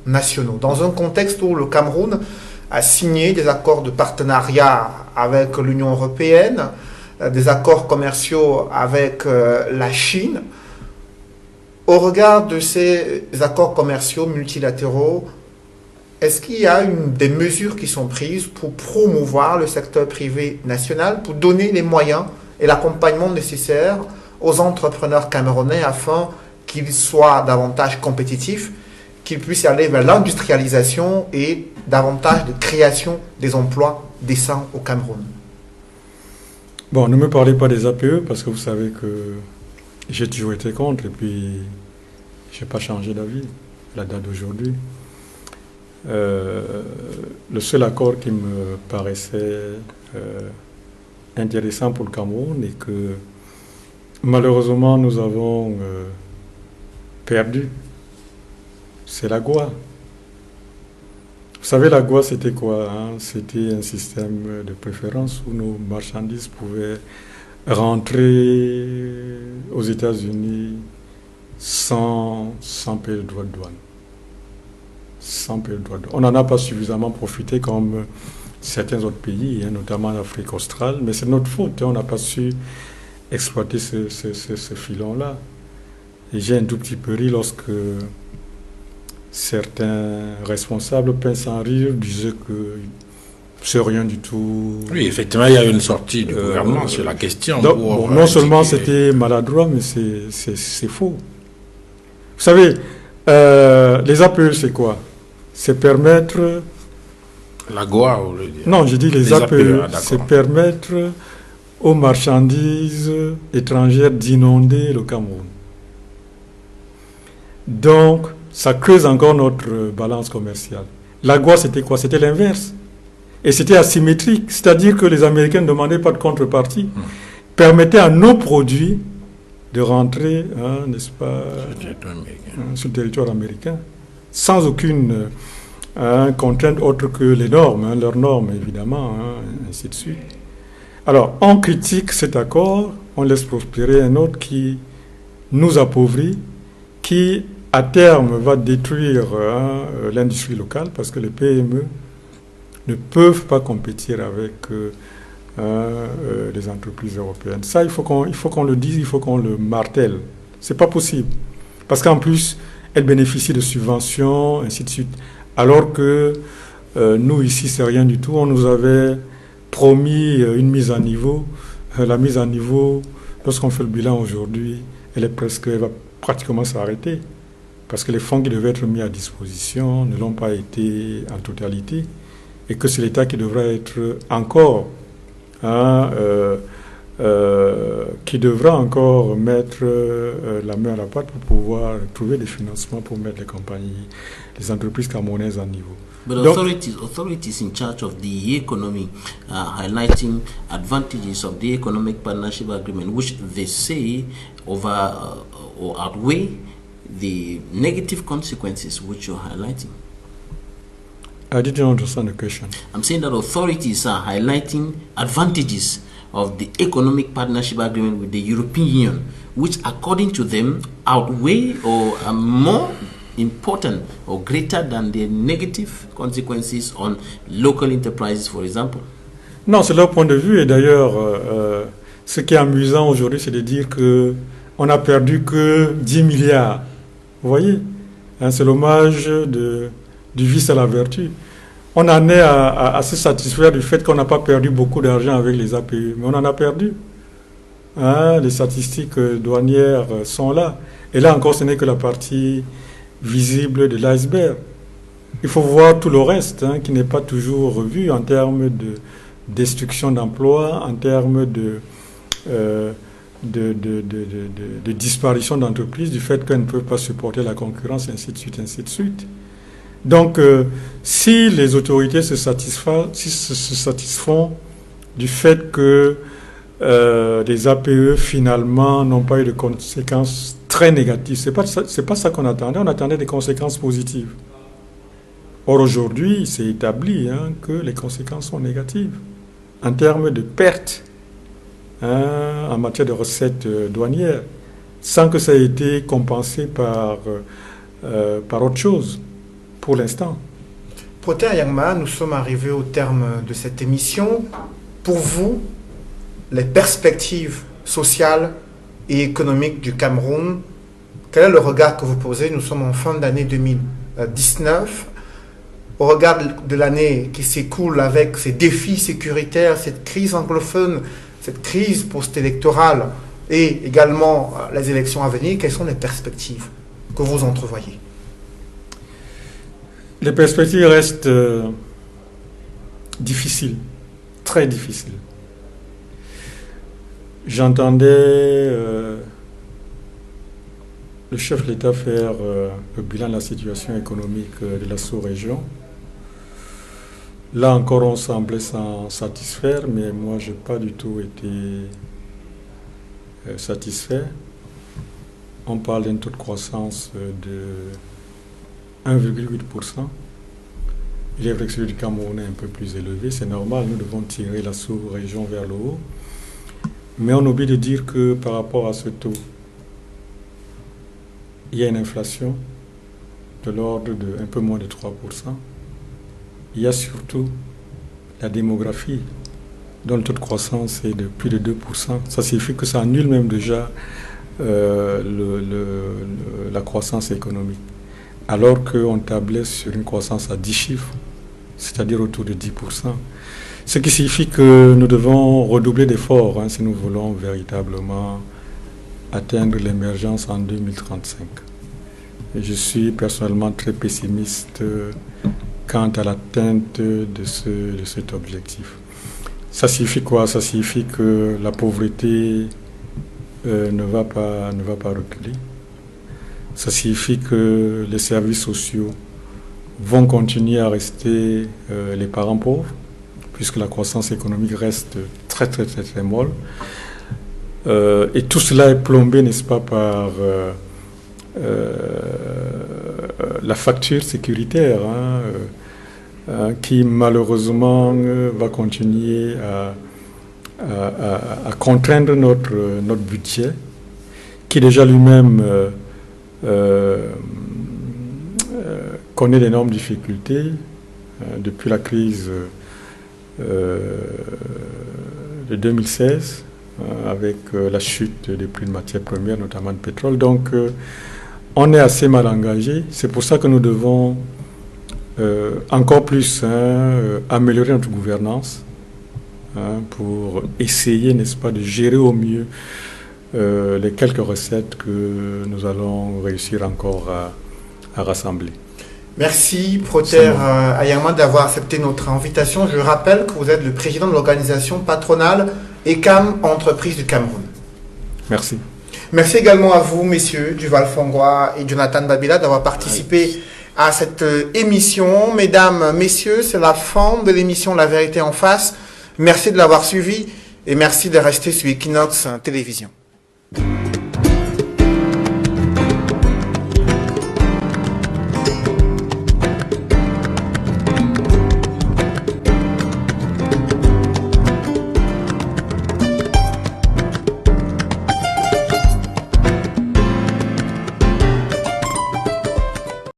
nationaux, dans un contexte où le Cameroun a signé des accords de partenariat avec l'Union européenne, des accords commerciaux avec la Chine. Au regard de ces accords commerciaux multilatéraux, est-ce qu'il y a des mesures qui sont prises pour promouvoir le secteur privé national, pour donner les moyens et l'accompagnement nécessaire aux entrepreneurs camerounais afin qu'ils soient davantage compétitifs, qu'ils puissent aller vers l'industrialisation et davantage de création des emplois décents au Cameroun? Bon, ne me parlez pas des APE parce que vous savez que j'ai toujours été contre et puis je n'ai pas changé d'avis à la date d'aujourd'hui. Le seul accord qui me paraissait intéressant pour le Cameroun est que malheureusement nous avons perdu, c'est l'AGOA. Vous savez, l'AGOA c'était quoi, C'était un système de préférence où nos marchandises pouvaient rentrer aux États-Unis sans payer le droit de douane. Sans payer le droit de douane. On n'en a pas suffisamment profité comme certains autres pays, notamment en Afrique australe, mais c'est notre faute, on n'a pas su exploiter ce filon-là. Et j'ai un tout petit peu ri lorsque certains responsables, pince sans rire, disaient que c'est rien du tout. Oui, effectivement, il y a eu une sortie du gouvernement sur la question. Donc, non seulement c'était maladroit, mais c'est faux. Vous savez, les APE, c'est quoi? C'est permettre... L'AGOA, vous voulez dire? Non, je dis les APE, c'est permettre aux marchandises étrangères d'inonder le Cameroun. Donc, ça creuse encore notre balance commerciale. L'AGOA, c'était quoi? C'était l'inverse. Et c'était asymétrique, c'est-à-dire que les Américains ne demandaient pas de contrepartie, permettaient à nos produits de rentrer, n'est-ce pas, sur le territoire américain, sans aucune contrainte autre que les normes, leurs normes évidemment, ainsi de suite. Alors, on critique cet accord, on laisse prospérer un autre qui nous appauvrit, qui à terme va détruire l'industrie locale, parce que les PME ne peuvent pas compétir avec les entreprises européennes. Ça, il faut qu'on le dise, il faut qu'on le martèle. C'est pas possible. Parce qu'en plus, elle bénéficie de subventions, ainsi de suite. Alors que nous, ici, c'est rien du tout. On nous avait promis une mise à niveau. La mise à niveau, lorsqu'on fait le bilan aujourd'hui, elle va pratiquement s'arrêter. Parce que les fonds qui devaient être mis à disposition ne l'ont pas été en totalité. Et que c'est l'État qui devra être encore, qui devra encore mettre la main à la pâte pour pouvoir trouver des financements pour mettre les compagnies, les entreprises camerounaises à niveau. But authorities in charge of the economy are highlighting advantages of the economic partnership agreement, which they say over or outweigh the negative consequences which you're highlighting. I didn't understand the question. I'm saying that authorities are highlighting advantages of the economic partnership agreement with the European Union, which according to them outweigh or are more important or greater than the negative consequences on local enterprises, for example. Non, c'est leur point de vue. Et d'ailleurs, ce qui est amusant aujourd'hui, c'est de dire qu'on n'a perdu que 10 milliards. Vous voyez, c'est l'hommage du vice à la vertu. On en est à se satisfaire du fait qu'on n'a pas perdu beaucoup d'argent avec les APE, mais on en a perdu. Les statistiques douanières sont là. Et là encore, ce n'est que la partie visible de l'iceberg. Il faut voir tout le reste qui n'est pas toujours revu en termes de destruction d'emplois, en termes de disparition d'entreprises, du fait qu'elles ne peuvent pas supporter la concurrence, ainsi de suite, ainsi de suite. Donc, si les autorités se satisfont du fait que les APE finalement n'ont pas eu de conséquences très négatives, c'est pas ça qu'on attendait. On attendait des conséquences positives. Or aujourd'hui, c'est établi que les conséquences sont négatives en termes de pertes en matière de recettes douanières, sans que ça ait été compensé par autre chose pour l'instant. Protais Yangma, nous sommes arrivés au terme de cette émission. Pour vous, les perspectives sociales et économiques du Cameroun, quel est le regard que vous posez? Nous sommes en fin d'année 2019. Au regard de l'année qui s'écoule avec ces défis sécuritaires, cette crise anglophone, cette crise post-électorale et également les élections à venir, quelles sont les perspectives que vous entrevoyez? Les perspectives restent difficiles, très difficiles. J'entendais le chef de l'État faire le bilan de la situation économique de la sous-région. Là encore, on semblait s'en satisfaire, mais moi, je n'ai pas du tout été satisfait. On parle d'un taux de croissance de 1,8%. Il est vrai que celui du Cameroun est un peu plus élevé, c'est normal, nous devons tirer la sous-région vers le haut. Mais on oublie de dire que par rapport à ce taux, il y a une inflation de l'ordre de un peu moins de 3%. Il y a surtout la démographie, dont le taux de croissance est de plus de 2%. Ça signifie que ça annule même déjà la croissance économique. Alors qu'on tablait sur une croissance à 10 chiffres, c'est-à-dire autour de 10%. Ce qui signifie que nous devons redoubler d'efforts si nous voulons véritablement atteindre l'émergence en 2035. Et je suis personnellement très pessimiste quant à l'atteinte de cet objectif. Ça signifie quoi? Ça signifie que la pauvreté ne va pas reculer. Ça signifie que les services sociaux vont continuer à rester les parents pauvres, puisque la croissance économique reste très, très, très, très molle. Et tout cela est plombé, n'est-ce pas, par la facture sécuritaire, qui malheureusement va continuer à contraindre notre budget, qui déjà lui-même connaît d'énormes difficultés depuis la crise de 2016, avec la chute des prix de matières premières, notamment de pétrole. Donc, on est assez mal engagé. C'est pour ça que nous devons encore plus améliorer notre gouvernance pour essayer, n'est-ce pas, de gérer au mieux les quelques recettes que nous allons réussir encore à rassembler. Merci, Proter Ayerma, d'avoir accepté notre invitation. Je rappelle que vous êtes le président de l'organisation patronale ECAM Entreprises du Cameroun. Merci. Merci également à vous, messieurs Duval Fongois et Jonathan Babila, d'avoir participé à cette émission. Mesdames, messieurs, c'est la fin de l'émission La Vérité en face. Merci de l'avoir suivi et merci de rester sur Equinox Télévision.